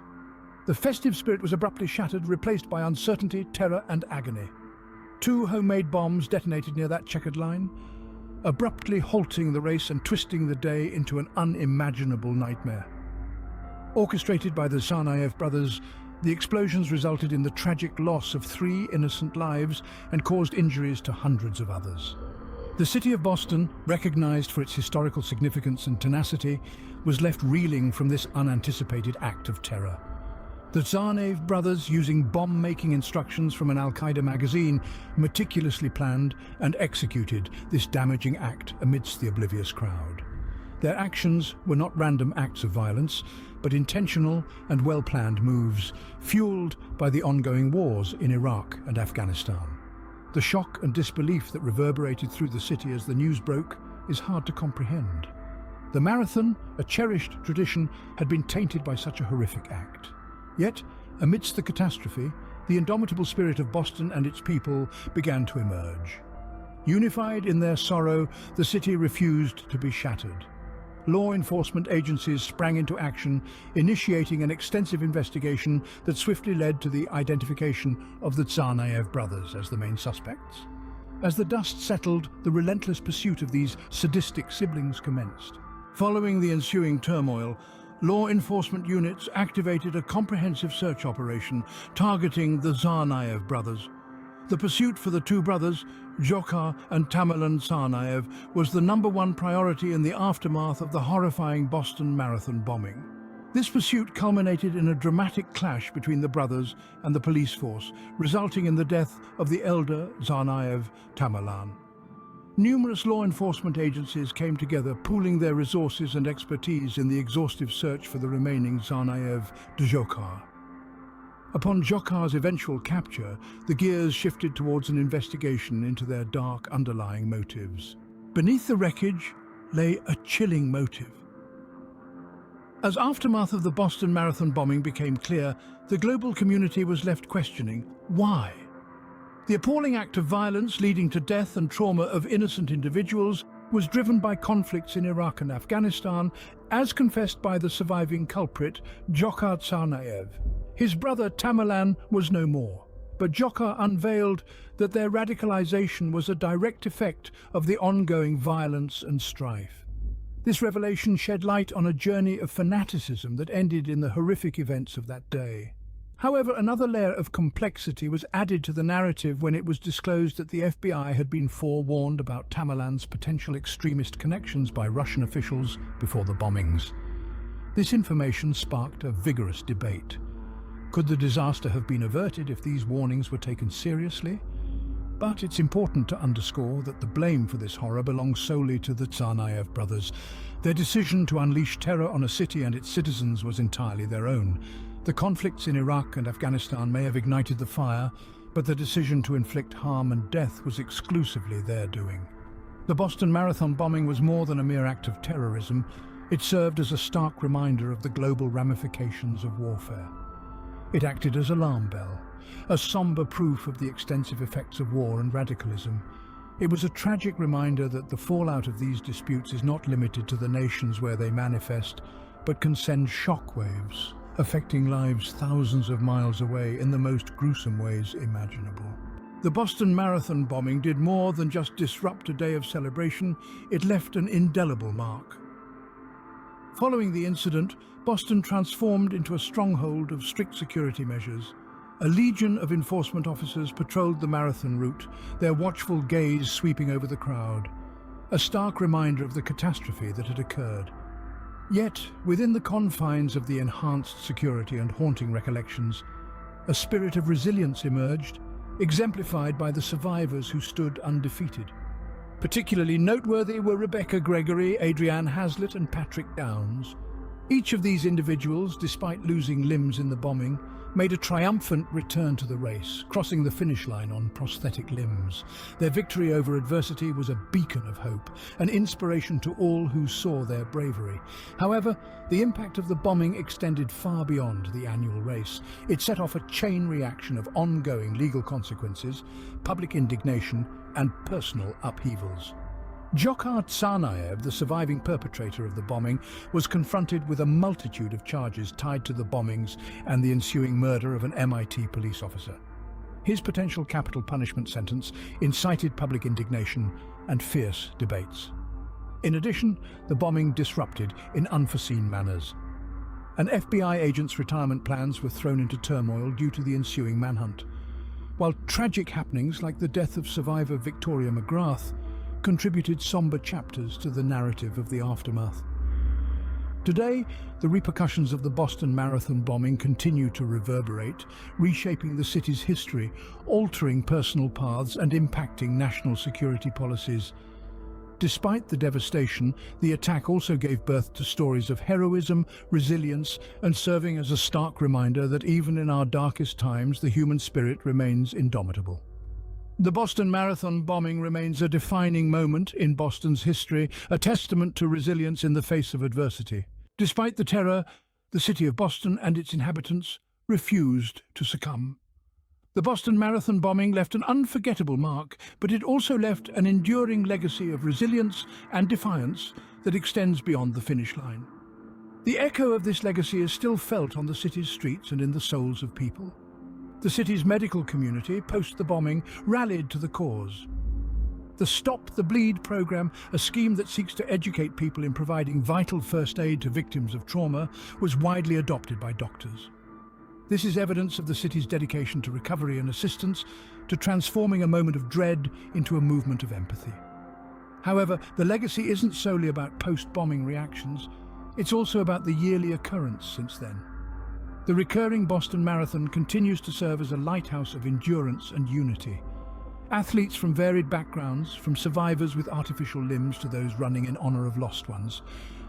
The festive spirit was abruptly shattered, replaced by uncertainty, terror, and agony. Two homemade bombs detonated near that checkered line, abruptly halting the race and twisting the day into an unimaginable nightmare. Orchestrated by the Tsarnaev brothers, the explosions resulted in the tragic loss of 3 innocent lives and caused injuries to hundreds of others. The city of Boston, recognized for its historical significance and tenacity, was left reeling from this unanticipated act of terror. The Tsarnaev brothers, using bomb-making instructions from an Al-Qaeda magazine, meticulously planned and executed this damaging act amidst the oblivious crowd. Their actions were not random acts of violence, but intentional and well-planned moves, fueled by the ongoing wars in Iraq and Afghanistan. The shock and disbelief that reverberated through the city as the news broke is hard to comprehend. The marathon, a cherished tradition, had been tainted by such a horrific act. Yet, amidst the catastrophe, the indomitable spirit of Boston and its people began to emerge. Unified in their sorrow, the city refused to be shattered. Law enforcement agencies sprang into action, initiating an extensive investigation that swiftly led to the identification of the Tsarnaev brothers as the main suspects. As the dust settled, the relentless pursuit of these sadistic siblings commenced. Following the ensuing turmoil, law enforcement units activated a comprehensive search operation targeting the Tsarnaev brothers. The pursuit for the two brothers, Dzhokhar and Tamerlan Tsarnaev, was the #1 priority in the aftermath of the horrifying Boston Marathon bombing. This pursuit culminated in a dramatic clash between the brothers and the police force, resulting in the death of the elder Tsarnaev, Tamerlan. Numerous law enforcement agencies came together, pooling their resources and expertise in the exhaustive search for the remaining Tsarnaev Dzhokhar. Upon Dzhokhar's eventual capture, the gears shifted towards an investigation into their dark underlying motives. Beneath the wreckage lay a chilling motive. As aftermath of the Boston Marathon bombing became clear, the global community was left questioning why. The appalling act of violence leading to death and trauma of innocent individuals was driven by conflicts in Iraq and Afghanistan, as confessed by the surviving culprit, Djokhar Tsarnaev. His brother Tamerlan was no more, but Djokhar unveiled that their radicalization was a direct effect of the ongoing violence and strife. This revelation shed light on a journey of fanaticism that ended in the horrific events of that day. However, another layer of complexity was added to the narrative when it was disclosed that the FBI had been forewarned about Tamerlan's potential extremist connections by Russian officials before the bombings. This information sparked a vigorous debate. Could the disaster have been averted if these warnings were taken seriously? But it's important to underscore that the blame for this horror belongs solely to the Tsarnaev brothers. Their decision to unleash terror on a city and its citizens was entirely their own. The conflicts in Iraq and Afghanistan may have ignited the fire, but the decision to inflict harm and death was exclusively their doing. The Boston Marathon bombing was more than a mere act of terrorism. It served as a stark reminder of the global ramifications of warfare. It acted as an alarm bell, a somber proof of the extensive effects of war and radicalism. It was a tragic reminder that the fallout of these disputes is not limited to the nations where they manifest, but can send shockwaves, affecting lives thousands of miles away in the most gruesome ways imaginable. The Boston Marathon bombing did more than just disrupt a day of celebration, it left an indelible mark. Following the incident, Boston transformed into a stronghold of strict security measures. A legion of enforcement officers patrolled the marathon route, their watchful gaze sweeping over the crowd, a stark reminder of the catastrophe that had occurred. Yet, within the confines of the enhanced security and haunting recollections, a spirit of resilience emerged, exemplified by the survivors who stood undefeated. Particularly noteworthy were Rebecca Gregory, Adrienne Hazlitt and Patrick Downs. Each of these individuals, despite losing limbs in the bombing, made a triumphant return to the race, crossing the finish line on prosthetic limbs. Their victory over adversity was a beacon of hope, an inspiration to all who saw their bravery. However, the impact of the bombing extended far beyond the annual race. It set off a chain reaction of ongoing legal consequences, public indignation, and personal upheavals. Djokhar Tsarnaev, the surviving perpetrator of the bombing, was confronted with a multitude of charges tied to the bombings and the ensuing murder of an MIT police officer. His potential capital punishment sentence incited public indignation and fierce debates. In addition, the bombing disrupted in unforeseen manners. An FBI agent's retirement plans were thrown into turmoil due to the ensuing manhunt, while tragic happenings like the death of survivor Victoria McGrath contributed somber chapters to the narrative of the aftermath. Today, the repercussions of the Boston Marathon bombing continue to reverberate, reshaping the city's history, altering personal paths and impacting national security policies. Despite the devastation, the attack also gave birth to stories of heroism, resilience, and serving as a stark reminder that even in our darkest times, the human spirit remains indomitable. The Boston Marathon bombing remains a defining moment in Boston's history, a testament to resilience in the face of adversity. Despite the terror, the city of Boston and its inhabitants refused to succumb. The Boston Marathon bombing left an unforgettable mark, but it also left an enduring legacy of resilience and defiance that extends beyond the finish line. The echo of this legacy is still felt on the city's streets and in the souls of people. The city's medical community, post the bombing, rallied to the cause. The Stop the Bleed program, a scheme that seeks to educate people in providing vital first aid to victims of trauma, was widely adopted by doctors. This is evidence of the city's dedication to recovery and assistance, to transforming a moment of dread into a movement of empathy. However, the legacy isn't solely about post-bombing reactions, it's also about the yearly occurrence since then. The recurring Boston Marathon continues to serve as a lighthouse of endurance and unity. Athletes from varied backgrounds, from survivors with artificial limbs to those running in honor of lost ones,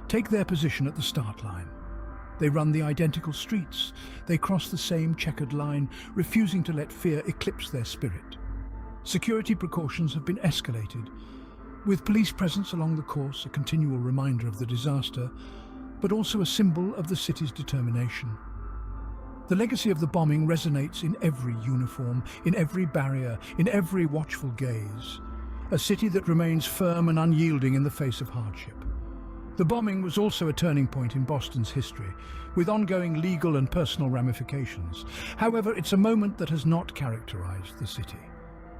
take their position at the start line. They run the identical streets. They cross the same checkered line, refusing to let fear eclipse their spirit. Security precautions have been escalated, with police presence along the course a continual reminder of the disaster, but also a symbol of the city's determination. The legacy of the bombing resonates in every uniform, in every barrier, in every watchful gaze. A city that remains firm and unyielding in the face of hardship. The bombing was also a turning point in Boston's history, with ongoing legal and personal ramifications. However, it's a moment that has not characterized the city.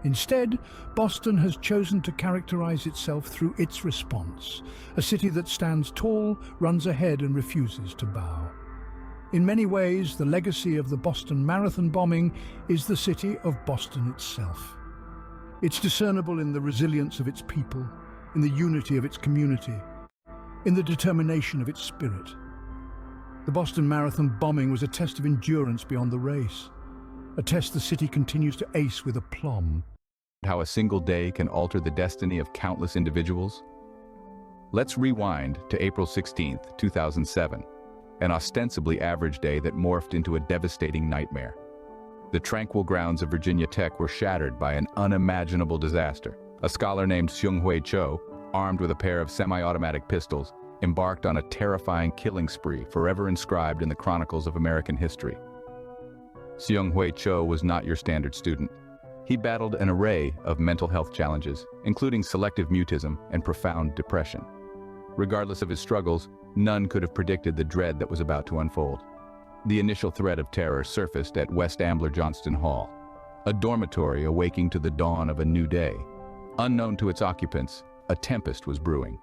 Instead, Boston has chosen to characterize itself through its response, a city that stands tall, runs ahead, and refuses to bow. In many ways, the legacy of the Boston Marathon bombing is the city of Boston itself. It's discernible in the resilience of its people, in the unity of its community, in the determination of its spirit. The Boston Marathon bombing was a test of endurance beyond the race, a test the city continues to ace with aplomb. How a single day can alter the destiny of countless individuals? Let's rewind to April 16, 2007, an ostensibly average day that morphed into a devastating nightmare. The tranquil grounds of Virginia Tech were shattered by an unimaginable disaster. A scholar named Seung-Hui Cho, armed with a pair of semi-automatic pistols, embarked on a terrifying killing spree forever inscribed in the chronicles of American history. Seung-Hui Cho was not your standard student. He battled an array of mental health challenges, including selective mutism and profound depression. Regardless of his struggles, none could have predicted the dread that was about to unfold. The initial threat of terror surfaced at West Ambler Johnston Hall, a dormitory awaking to the dawn of a new day. Unknown to its occupants, a tempest was brewing.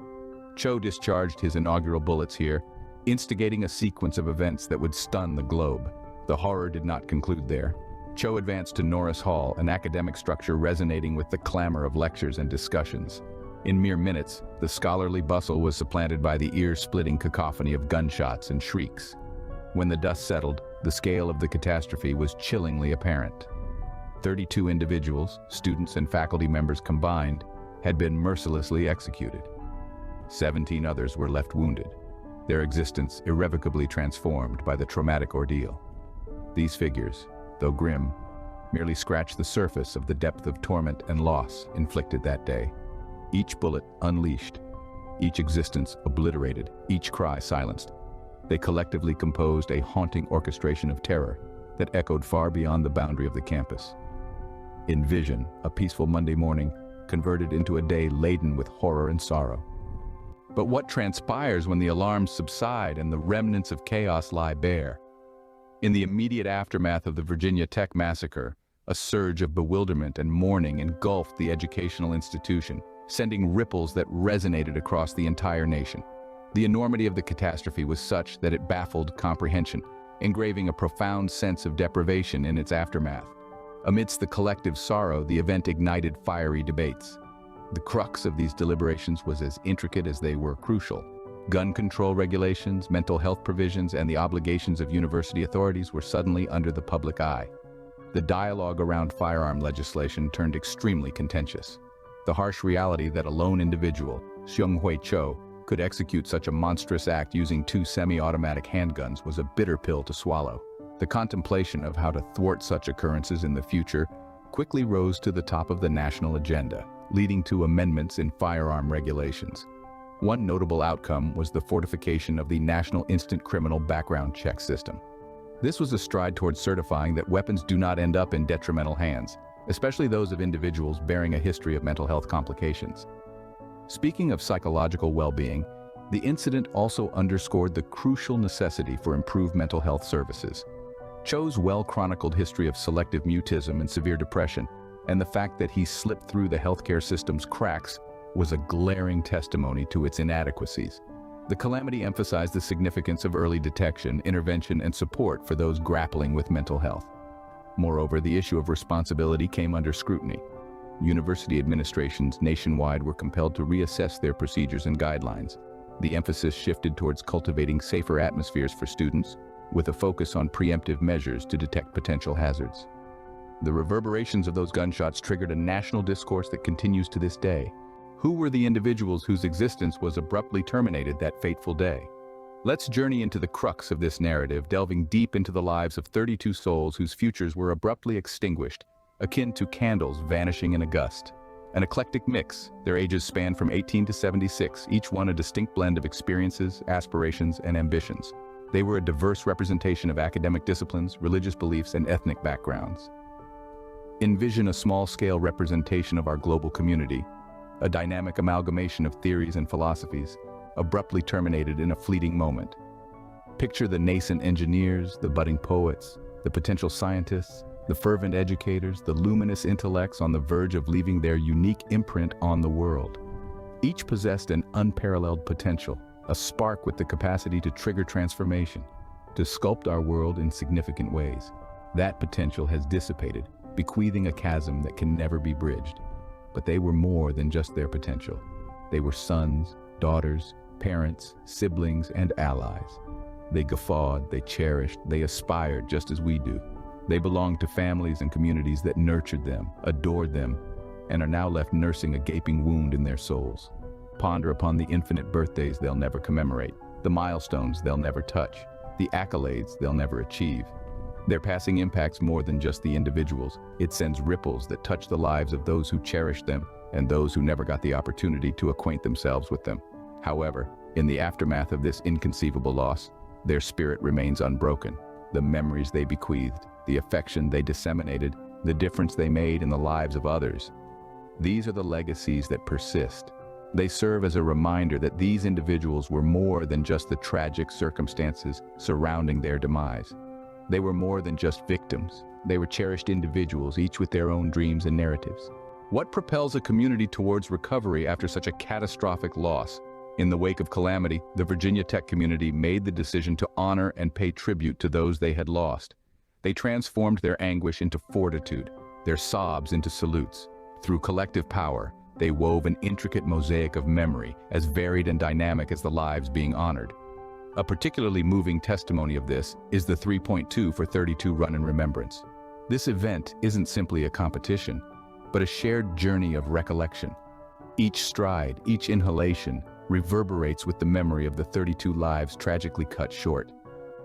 Cho discharged his inaugural bullets here, instigating a sequence of events that would stun the globe. The horror did not conclude there. Cho advanced to Norris Hall, an academic structure resonating with the clamor of lectures and discussions. In mere minutes, the scholarly bustle was supplanted by the ear-splitting cacophony of gunshots and shrieks. When the dust settled, the scale of the catastrophe was chillingly apparent. 32 individuals, students and faculty members combined, had been mercilessly executed. 17 others were left wounded, their existence irrevocably transformed by the traumatic ordeal. These figures, though grim, merely scratched the surface of the depth of torment and loss inflicted that day. Each bullet unleashed, each existence obliterated, each cry silenced. They collectively composed a haunting orchestration of terror that echoed far beyond the boundary of the campus. In vision, a peaceful Monday morning converted into a day laden with horror and sorrow. But what transpires when the alarms subside and the remnants of chaos lie bare? In the immediate aftermath of the Virginia Tech massacre, a surge of bewilderment and mourning engulfed the educational institution, sending ripples that resonated across the entire nation. The enormity of the catastrophe was such that it baffled comprehension, engraving a profound sense of deprivation in its aftermath. Amidst the collective sorrow, the event ignited fiery debates. The crux of these deliberations was as intricate as they were crucial. Gun control regulations, mental health provisions, and the obligations of university authorities were suddenly under the public eye. The dialogue around firearm legislation turned extremely contentious. The harsh reality that a lone individual, Seung-Hui Cho, could execute such a monstrous act using 2 semi-automatic handguns was a bitter pill to swallow. The contemplation of how to thwart such occurrences in the future quickly rose to the top of the national agenda, leading to amendments in firearm regulations. One notable outcome was the fortification of the National Instant Criminal Background Check System. This was a stride towards certifying that weapons do not end up in detrimental hands, especially those of individuals bearing a history of mental health complications. Speaking of psychological well-being, the incident also underscored the crucial necessity for improved mental health services. Cho's well-chronicled history of selective mutism and severe depression, and the fact that he slipped through the healthcare system's cracks, was a glaring testimony to its inadequacies. The calamity emphasized the significance of early detection, intervention, and support for those grappling with mental health. Moreover, the issue of responsibility came under scrutiny. University administrations nationwide were compelled to reassess their procedures and guidelines. The emphasis shifted towards cultivating safer atmospheres for students, with a focus on preemptive measures to detect potential hazards. The reverberations of those gunshots triggered a national discourse that continues to this day. Who were the individuals whose existence was abruptly terminated that fateful day? Let's journey into the crux of this narrative, delving deep into the lives of 32 souls whose futures were abruptly extinguished, akin to candles vanishing in a gust. An eclectic mix, their ages span from 18 to 76, each one a distinct blend of experiences, aspirations, and ambitions. They were a diverse representation of academic disciplines, religious beliefs, and ethnic backgrounds. Envision a small-scale representation of our global community, a dynamic amalgamation of theories and philosophies, abruptly terminated in a fleeting moment. Picture the nascent engineers, the budding poets, the potential scientists, the fervent educators, the luminous intellects on the verge of leaving their unique imprint on the world. Each possessed an unparalleled potential, a spark with the capacity to trigger transformation, to sculpt our world in significant ways. That potential has dissipated, bequeathing a chasm that can never be bridged. But they were more than just their potential. They were sons, daughters, parents, siblings, and allies. They guffawed, they cherished, they aspired just as we do. They belonged to families and communities that nurtured them, adored them, and are now left nursing a gaping wound in their souls. Ponder upon the infinite birthdays they'll never commemorate, the milestones they'll never touch, the accolades they'll never achieve. Their passing impacts more than just the individuals. It sends ripples that touch the lives of those who cherished them and those who never got the opportunity to acquaint themselves with them. However, in the aftermath of this inconceivable loss, their spirit remains unbroken. The memories they bequeathed, the affection they disseminated, the difference they made in the lives of others. These are the legacies that persist. They serve as a reminder that these individuals were more than just the tragic circumstances surrounding their demise. They were more than just victims. They were cherished individuals, each with their own dreams and narratives. What propels a community towards recovery after such a catastrophic loss? In the wake of calamity, the Virginia Tech community made the decision to honor and pay tribute to those they had lost. They transformed their anguish into fortitude, their sobs into salutes. Through collective power, they wove an intricate mosaic of memory, as varied and dynamic as the lives being honored. A particularly moving testimony of this is the 3.2 for 32 Run in Remembrance. This event isn't simply a competition, but a shared journey of recollection. Each stride, each inhalation, reverberates with the memory of the 32 lives tragically cut short.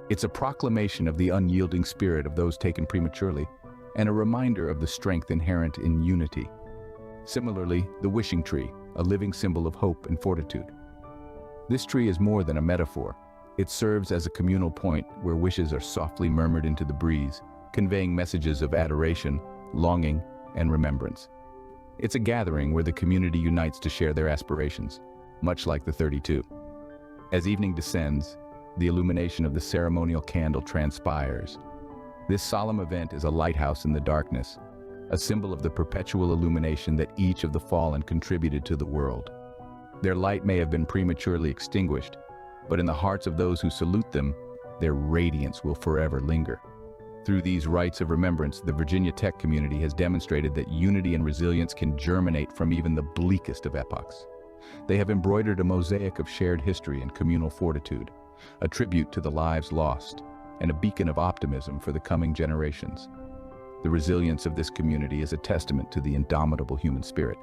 It's a proclamation of the unyielding spirit of those taken prematurely, and a reminder of the strength inherent in unity. Similarly, the wishing tree, a living symbol of hope and fortitude. This tree is more than a metaphor. It serves as a communal point where wishes are softly murmured into the breeze, conveying messages of adoration, longing, and remembrance. It's a gathering where the community unites to share their aspirations, much like the 32. As evening descends, the illumination of the ceremonial candle transpires. This solemn event is a lighthouse in the darkness, a symbol of the perpetual illumination that each of the fallen contributed to the world. Their light may have been prematurely extinguished, but in the hearts of those who salute them, their radiance will forever linger. Through these rites of remembrance, the Virginia Tech community has demonstrated that unity and resilience can germinate from even the bleakest of epochs. They have embroidered a mosaic of shared history and communal fortitude, a tribute to the lives lost, and a beacon of optimism for the coming generations. The resilience of this community is a testament to the indomitable human spirit.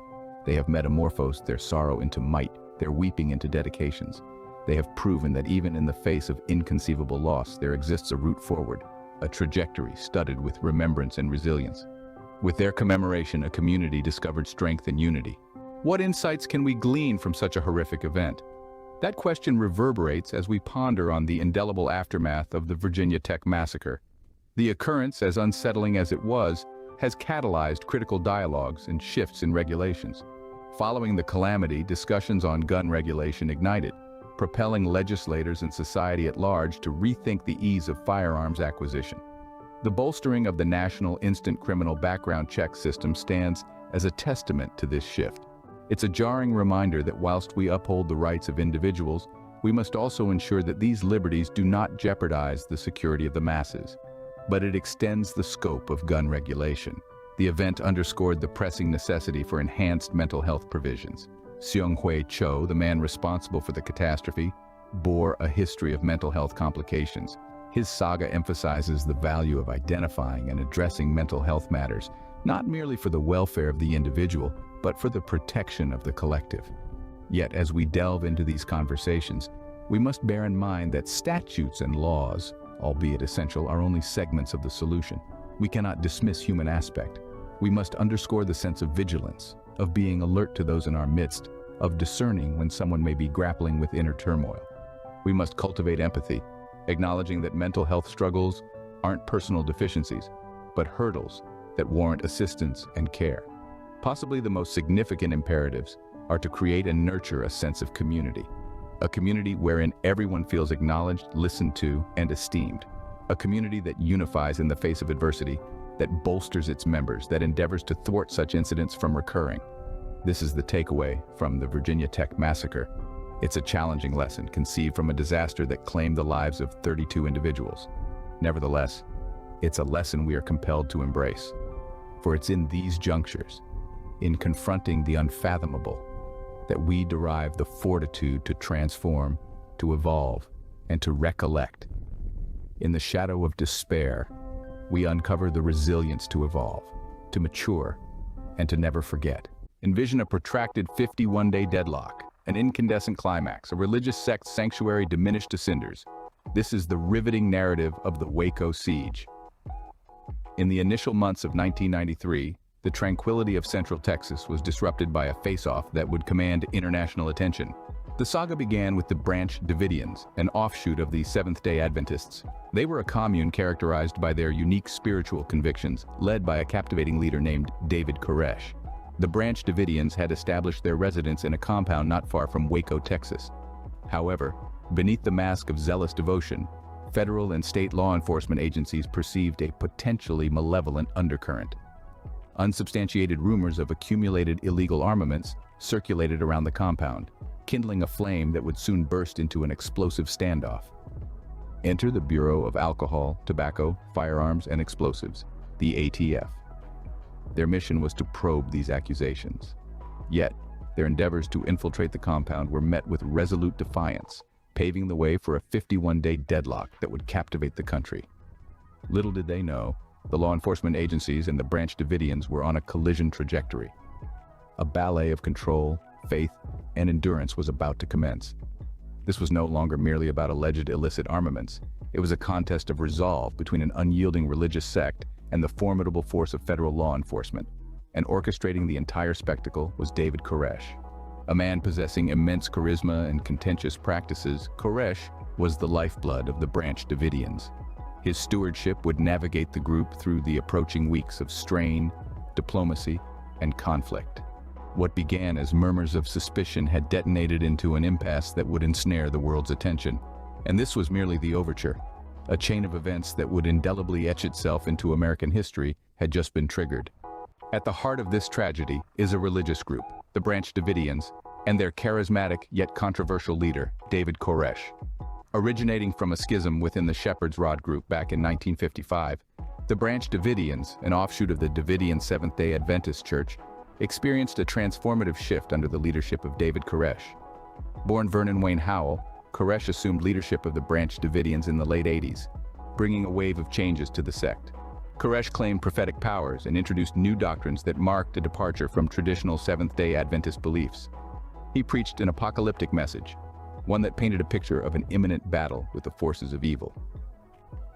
They have metamorphosed their sorrow into might, their weeping into dedications. They have proven that even in the face of inconceivable loss, there exists a route forward, a trajectory studded with remembrance and resilience. With their commemoration, a community discovered strength and unity. What insights can we glean from such a horrific event? That question reverberates as we ponder on the indelible aftermath of the Virginia Tech massacre. The occurrence, as unsettling as it was, has catalyzed critical dialogues and shifts in regulations. Following the calamity, discussions on gun regulation ignited, propelling legislators and society at large to rethink the ease of firearms acquisition. The bolstering of the National Instant Criminal Background Check System stands as a testament to this shift. It's a jarring reminder that whilst we uphold the rights of individuals, we must also ensure that these liberties do not jeopardize the security of the masses. But it extends the scope of gun regulation. The event underscored the pressing necessity for enhanced mental health provisions. Seung-Hui Cho, the man responsible for the catastrophe, bore a history of mental health complications. His saga emphasizes the value of identifying and addressing mental health matters, not merely for the welfare of the individual, but for the protection of the collective. Yet, as we delve into these conversations, we must bear in mind that statutes and laws, albeit essential, are only segments of the solution. We cannot dismiss human aspect. We must underscore the sense of vigilance, of being alert to those in our midst, of discerning when someone may be grappling with inner turmoil. We must cultivate empathy, acknowledging that mental health struggles aren't personal deficiencies, but hurdles that warrant assistance and care. Possibly the most significant imperatives are to create and nurture a sense of community. A community wherein everyone feels acknowledged, listened to, and esteemed. A community that unifies in the face of adversity, that bolsters its members, that endeavors to thwart such incidents from recurring. This is the takeaway from the Virginia Tech massacre. It's a challenging lesson conceived from a disaster that claimed the lives of 32 individuals. Nevertheless, it's a lesson we are compelled to embrace. For it's in these junctures, in confronting the unfathomable, that we derive the fortitude to transform, to evolve, and to recollect. In the shadow of despair, we uncover the resilience to evolve, to mature, and to never forget. Envision a protracted 51-day deadlock, an incandescent climax, a religious sect's sanctuary diminished to cinders. This is the riveting narrative of the Waco Siege. In the initial months of 1993, the tranquility of Central Texas was disrupted by a face-off that would command international attention. The saga began with the Branch Davidians, an offshoot of the Seventh-day Adventists. They were a commune characterized by their unique spiritual convictions, led by a captivating leader named David Koresh. The Branch Davidians had established their residence in a compound not far from Waco, Texas. However, beneath the mask of zealous devotion, federal and state law enforcement agencies perceived a potentially malevolent undercurrent. Unsubstantiated rumors of accumulated illegal armaments circulated around the compound, kindling a flame that would soon burst into an explosive standoff. Enter the Bureau of Alcohol, Tobacco, Firearms, and Explosives, the ATF. Their mission was to probe these accusations. Yet, their endeavors to infiltrate the compound were met with resolute defiance, paving the way for a 51-day deadlock that would captivate the country. Little did they know, the law enforcement agencies and the Branch Davidians were on a collision trajectory. A ballet of control, faith, and endurance was about to commence. This was no longer merely about alleged illicit armaments. It was a contest of resolve between an unyielding religious sect and the formidable force of federal law enforcement. And orchestrating the entire spectacle was David Koresh. A man possessing immense charisma and contentious practices, Koresh was the lifeblood of the Branch Davidians. His stewardship would navigate the group through the approaching weeks of strain, diplomacy, and conflict. What began as murmurs of suspicion had detonated into an impasse that would ensnare the world's attention. And this was merely the overture. A chain of events that would indelibly etch itself into American history had just been triggered. At the heart of this tragedy is a religious group, the Branch Davidians, and their charismatic yet controversial leader, David Koresh. Originating from a schism within the Shepherd's Rod group back in 1955, the Branch Davidians, an offshoot of the Davidian Seventh-day Adventist Church, experienced a transformative shift under the leadership of David Koresh. Born Vernon Wayne Howell, Koresh assumed leadership of the Branch Davidians in the late 80s, bringing a wave of changes to the sect. Koresh claimed prophetic powers and introduced new doctrines that marked a departure from traditional Seventh-day Adventist beliefs. He preached an apocalyptic message, one that painted a picture of an imminent battle with the forces of evil.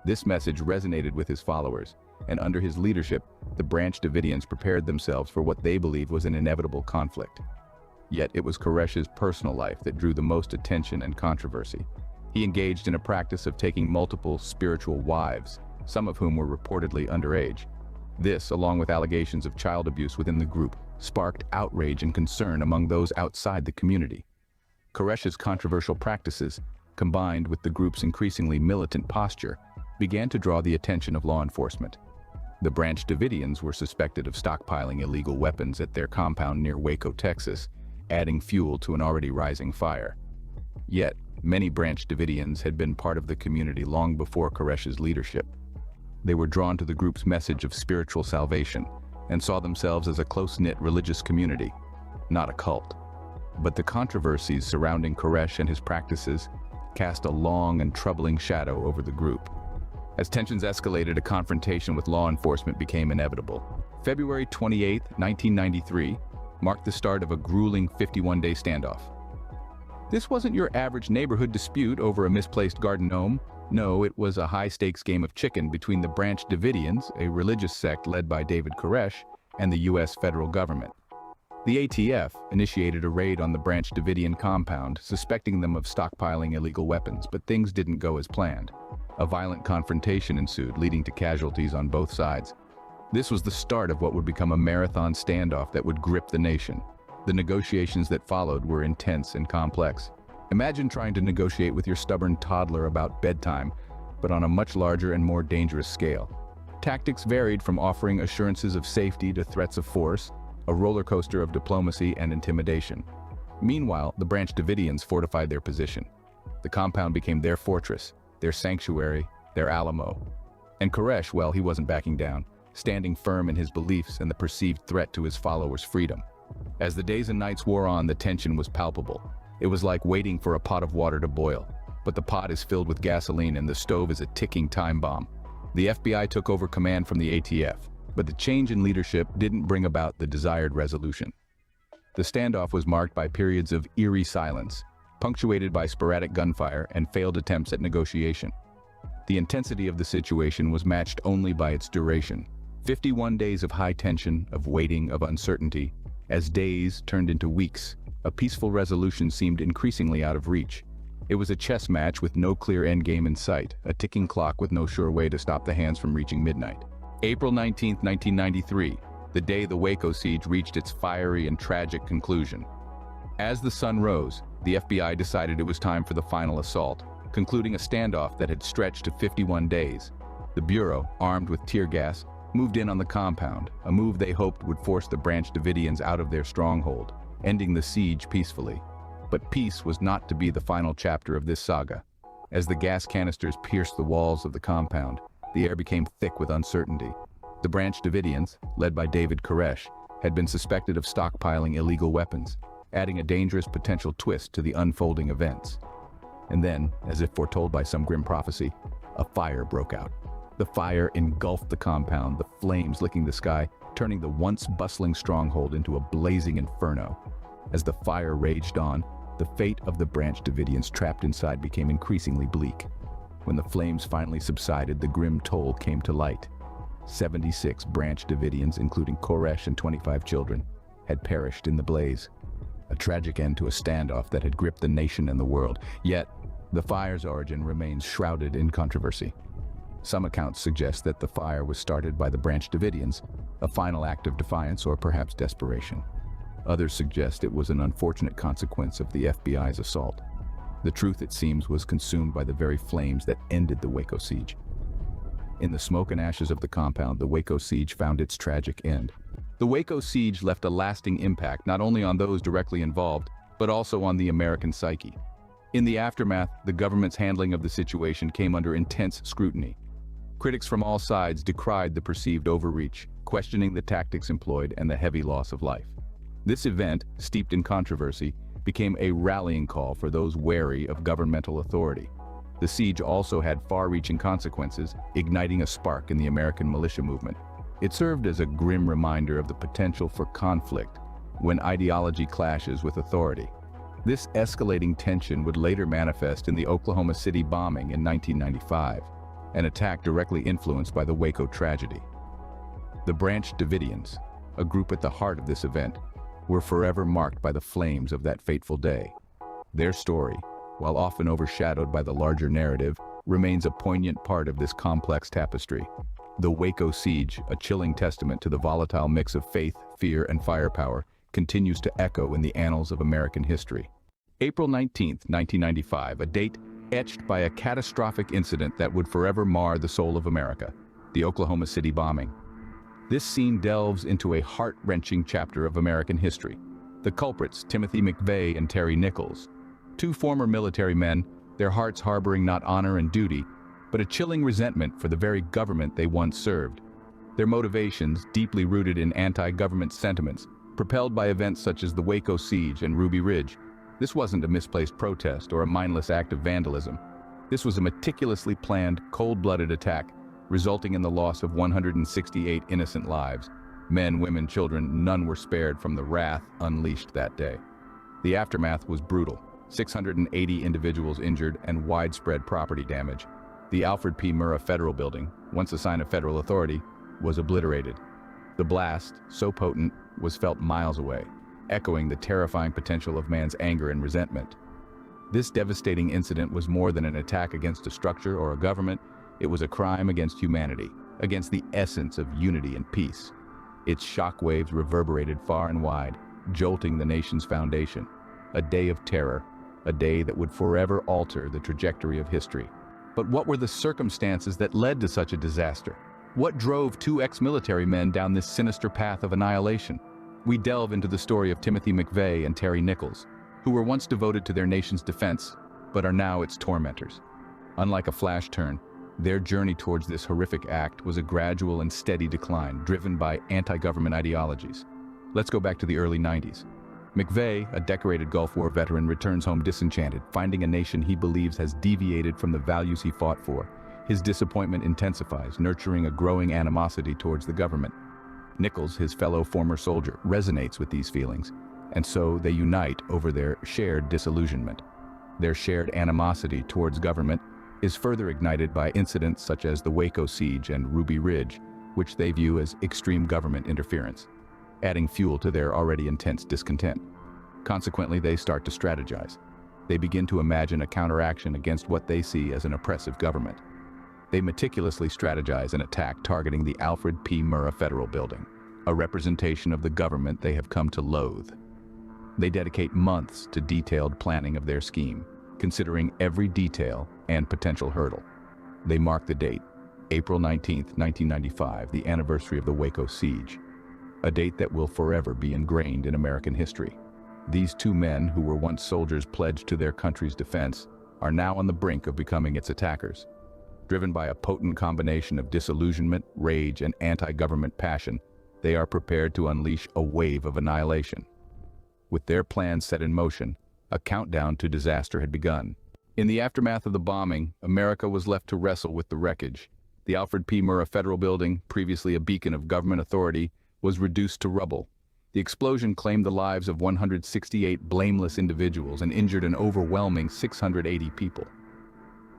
This message resonated with his followers, and under his leadership, the Branch Davidians prepared themselves for what they believed was an inevitable conflict. Yet it was Koresh's personal life that drew the most attention and controversy. He engaged in a practice of taking multiple spiritual wives, some of whom were reportedly underage. This, along with allegations of child abuse within the group, sparked outrage and concern among those outside the community. Koresh's controversial practices, combined with the group's increasingly militant posture, began to draw the attention of law enforcement. The Branch Davidians were suspected of stockpiling illegal weapons at their compound near Waco, Texas, adding fuel to an already rising fire. Yet, many Branch Davidians had been part of the community long before Koresh's leadership. They were drawn to the group's message of spiritual salvation and saw themselves as a close-knit religious community, not a cult. But the controversies surrounding Koresh and his practices cast a long and troubling shadow over the group. As tensions escalated, a confrontation with law enforcement became inevitable. February 28, 1993, marked the start of a grueling 51-day standoff. This wasn't your average neighborhood dispute over a misplaced garden gnome. No, it was a high-stakes game of chicken between the Branch Davidians, a religious sect led by David Koresh, and the U.S. federal government. The ATF initiated a raid on the Branch Davidian compound, suspecting them of stockpiling illegal weapons, but things didn't go as planned. A violent confrontation ensued, leading to casualties on both sides. This was the start of what would become a marathon standoff that would grip the nation. The negotiations that followed were intense and complex. Imagine trying to negotiate with your stubborn toddler about bedtime, but on a much larger and more dangerous scale. Tactics varied from offering assurances of safety to threats of force, a roller coaster of diplomacy and intimidation. Meanwhile, the Branch Davidians fortified their position. The compound became their fortress, their sanctuary, their Alamo. And Koresh, well, he wasn't backing down, standing firm in his beliefs and the perceived threat to his followers' freedom. As the days and nights wore on, the tension was palpable. It was like waiting for a pot of water to boil, but the pot is filled with gasoline and the stove is a ticking time bomb. The FBI took over command from the ATF, but the change in leadership didn't bring about the desired resolution. The standoff was marked by periods of eerie silence, punctuated by sporadic gunfire and failed attempts at negotiation. The intensity of the situation was matched only by its duration. 51 days of high tension, of waiting, of uncertainty. As days turned into weeks, a peaceful resolution seemed increasingly out of reach. It was a chess match with no clear endgame in sight, a ticking clock with no sure way to stop the hands from reaching midnight. April 19, 1993, the day the Waco Siege reached its fiery and tragic conclusion. As the sun rose, the FBI decided it was time for the final assault, concluding a standoff that had stretched to 51 days. The Bureau, armed with tear gas, moved in on the compound, a move they hoped would force the Branch Davidians out of their stronghold, ending the siege peacefully. But peace was not to be the final chapter of this saga. As the gas canisters pierced the walls of the compound, the air became thick with uncertainty. The Branch Davidians, led by David Koresh, had been suspected of stockpiling illegal weapons, adding a dangerous potential twist to the unfolding events. And then, as if foretold by some grim prophecy, a fire broke out. The fire engulfed the compound, the flames licking the sky, turning the once bustling stronghold into a blazing inferno. As the fire raged on, the fate of the Branch Davidians trapped inside became increasingly bleak. When the flames finally subsided, the grim toll came to light. 76 Branch Davidians, including Koresh and 25 children, had perished in the blaze. A tragic end to a standoff that had gripped the nation and the world. Yet, the fire's origin remains shrouded in controversy. Some accounts suggest that the fire was started by the Branch Davidians, a final act of defiance or perhaps desperation. Others suggest it was an unfortunate consequence of the FBI's assault. The truth, it seems, was consumed by the very flames that ended the Waco Siege. In the smoke and ashes of the compound, the Waco Siege found its tragic end. The Waco Siege left a lasting impact not only on those directly involved, but also on the American psyche. In the aftermath, the government's handling of the situation came under intense scrutiny. Critics from all sides decried the perceived overreach, questioning the tactics employed and the heavy loss of life. This event, steeped in controversy, became a rallying call for those wary of governmental authority. The siege also had far-reaching consequences, igniting a spark in the American militia movement. It served as a grim reminder of the potential for conflict when ideology clashes with authority. This escalating tension would later manifest in the Oklahoma City bombing in 1995, an attack directly influenced by the Waco tragedy. The Branch Davidians, a group at the heart of this event, were forever marked by the flames of that fateful day. Their story, while often overshadowed by the larger narrative, remains a poignant part of this complex tapestry. The Waco Siege, a chilling testament to the volatile mix of faith, fear, and firepower, continues to echo in the annals of American history. April 19, 1995, a date etched by a catastrophic incident that would forever mar the soul of America, the Oklahoma City bombing. This scene delves into a heart-wrenching chapter of American history. The culprits, Timothy McVeigh and Terry Nichols, two former military men, their hearts harboring not honor and duty, but a chilling resentment for the very government they once served. Their motivations, deeply rooted in anti-government sentiments, propelled by events such as the Waco Siege and Ruby Ridge. This wasn't a misplaced protest or a mindless act of vandalism. This was a meticulously planned, cold-blooded attack, resulting in the loss of 168 innocent lives. Men, women, children, none were spared from the wrath unleashed that day. The aftermath was brutal. 680 individuals injured and widespread property damage. The Alfred P. Murrah Federal Building, once a sign of federal authority, was obliterated. The blast, so potent, was felt miles away, echoing the terrifying potential of man's anger and resentment. This devastating incident was more than an attack against a structure or a government. It was a crime against humanity, against the essence of unity and peace. Its shockwaves reverberated far and wide, jolting the nation's foundation. A day of terror, a day that would forever alter the trajectory of history. But what were the circumstances that led to such a disaster? What drove two ex-military men down this sinister path of annihilation? We delve into the story of Timothy McVeigh and Terry Nichols, who were once devoted to their nation's defense, but are now its tormentors. Unlike a flash turn, their journey towards this horrific act was a gradual and steady decline, driven by anti-government ideologies. Let's go back to the early 90s. McVeigh, a decorated Gulf War veteran, returns home disenchanted, finding a nation he believes has deviated from the values he fought for. His disappointment intensifies, nurturing a growing animosity towards the government. Nichols, his fellow former soldier, resonates with these feelings, and so they unite over their shared disillusionment. Their shared animosity towards government is further ignited by incidents such as the Waco Siege and Ruby Ridge, which they view as extreme government interference, adding fuel to their already intense discontent. Consequently, they start to strategize. They begin to imagine a counteraction against what they see as an oppressive government. They meticulously strategize an attack targeting the Alfred P. Murrah Federal Building, a representation of the government they have come to loathe. They dedicate months to detailed planning of their scheme, considering every detail and potential hurdle. They mark the date, April 19, 1995, the anniversary of the Waco Siege, a date that will forever be ingrained in American history. These two men, who were once soldiers pledged to their country's defense, are now on the brink of becoming its attackers. Driven by a potent combination of disillusionment, rage, and anti-government passion, they are prepared to unleash a wave of annihilation. With their plans set in motion, a countdown to disaster had begun. In the aftermath of the bombing, America was left to wrestle with the wreckage. The Alfred P. Murrah Federal Building, previously a beacon of government authority, was reduced to rubble. The explosion claimed the lives of 168 blameless individuals and injured an overwhelming 680 people.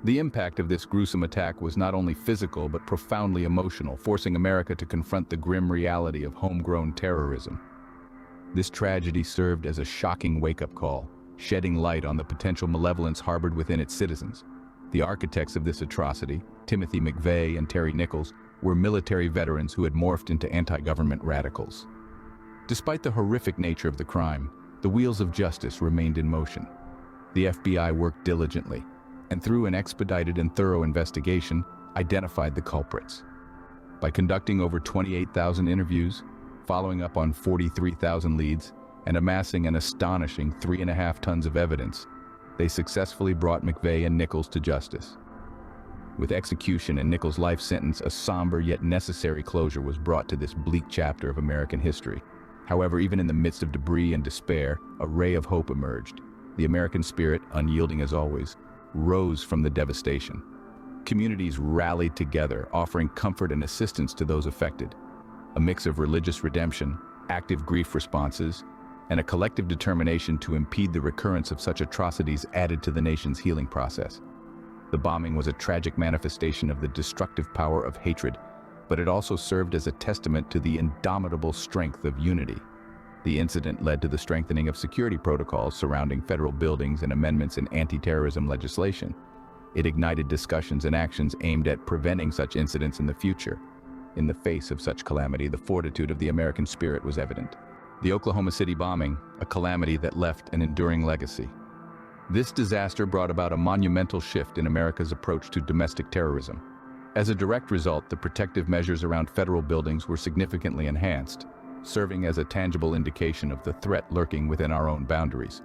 The impact of this gruesome attack was not only physical but profoundly emotional, forcing America to confront the grim reality of homegrown terrorism. This tragedy served as a shocking wake-up call, shedding light on the potential malevolence harbored within its citizens. The architects of this atrocity, Timothy McVeigh and Terry Nichols, were military veterans who had morphed into anti-government radicals. Despite the horrific nature of the crime, the wheels of justice remained in motion. The FBI worked diligently, and through an expedited and thorough investigation, identified the culprits. By conducting over 28,000 interviews, following up on 43,000 leads, and amassing an astonishing 3.5 tons of evidence, they successfully brought McVeigh and Nichols to justice. With execution and Nichols' life sentence, a somber yet necessary closure was brought to this bleak chapter of American history. However, even in the midst of debris and despair, a ray of hope emerged. The American spirit, unyielding as always, rose from the devastation. Communities rallied together, offering comfort and assistance to those affected. A mix of religious redemption, active grief responses, and a collective determination to impede the recurrence of such atrocities added to the nation's healing process. The bombing was a tragic manifestation of the destructive power of hatred, but it also served as a testament to the indomitable strength of unity. The incident led to the strengthening of security protocols surrounding federal buildings and amendments in anti-terrorism legislation. It ignited discussions and actions aimed at preventing such incidents in the future. In the face of such calamity, the fortitude of the American spirit was evident. The Oklahoma City bombing, a calamity that left an enduring legacy. This disaster brought about a monumental shift in America's approach to domestic terrorism. As a direct result, the protective measures around federal buildings were significantly enhanced, serving as a tangible indication of the threat lurking within our own boundaries.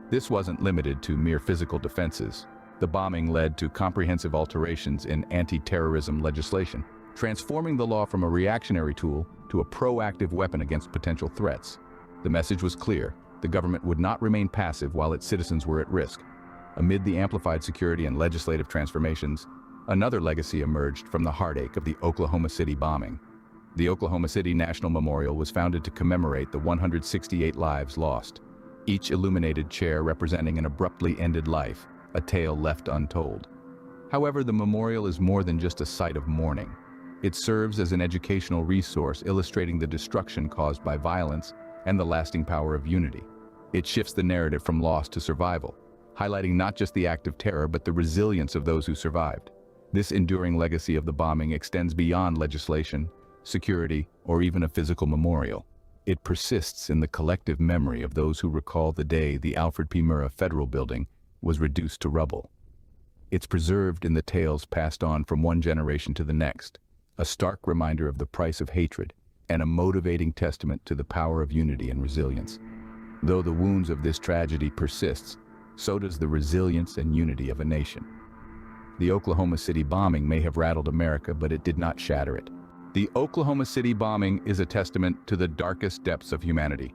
This wasn't limited to mere physical defenses. The bombing led to comprehensive alterations in anti-terrorism legislation, transforming the law from a reactionary tool to a proactive weapon against potential threats. The message was clear: the government would not remain passive while its citizens were at risk. Amid the amplified security and legislative transformations, another legacy emerged from the heartache of the Oklahoma City bombing. The Oklahoma City National Memorial was founded to commemorate the 168 lives lost, each illuminated chair representing an abruptly ended life, a tale left untold. However, the memorial is more than just a site of mourning. It serves as an educational resource illustrating the destruction caused by violence and the lasting power of unity. It shifts the narrative from loss to survival, highlighting not just the act of terror but the resilience of those who survived. This enduring legacy of the bombing extends beyond legislation, security, or even a physical memorial. It persists in the collective memory of those who recall the day the Alfred P. Murrah Federal Building was reduced to rubble. It's preserved in the tales passed on from one generation to the next, a stark reminder of the price of hatred and a motivating testament to the power of unity and resilience. Though the wounds of this tragedy persists, so does the resilience and unity of a nation. The Oklahoma City bombing may have rattled America, but it did not shatter it. The Oklahoma City bombing is a testament to the darkest depths of humanity.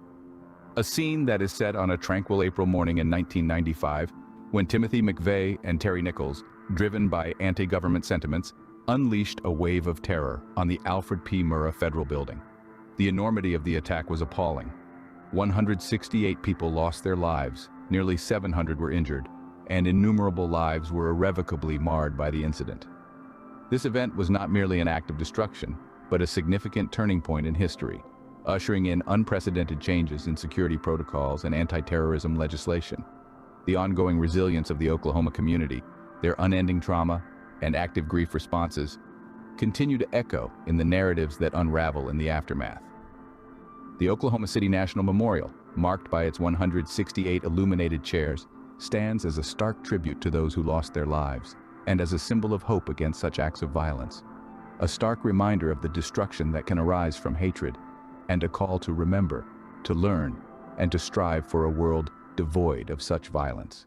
A scene that is set on a tranquil April morning in 1995, when Timothy McVeigh and Terry Nichols, driven by anti-government sentiments, unleashed a wave of terror on the Alfred P. Murrah Federal Building. The enormity of the attack was appalling. 168 people lost their lives, nearly 700 were injured, and innumerable lives were irrevocably marred by the incident. This event was not merely an act of destruction, but a significant turning point in history, ushering in unprecedented changes in security protocols and anti-terrorism legislation. The ongoing resilience of the Oklahoma community, their unending trauma, and active grief responses continue to echo in the narratives that unravel in the aftermath. The Oklahoma City National Memorial, marked by its 168 illuminated chairs, stands as a stark tribute to those who lost their lives and as a symbol of hope against such acts of violence. A stark reminder of the destruction that can arise from hatred and a call to remember, to learn, and to strive for a world devoid of such violence.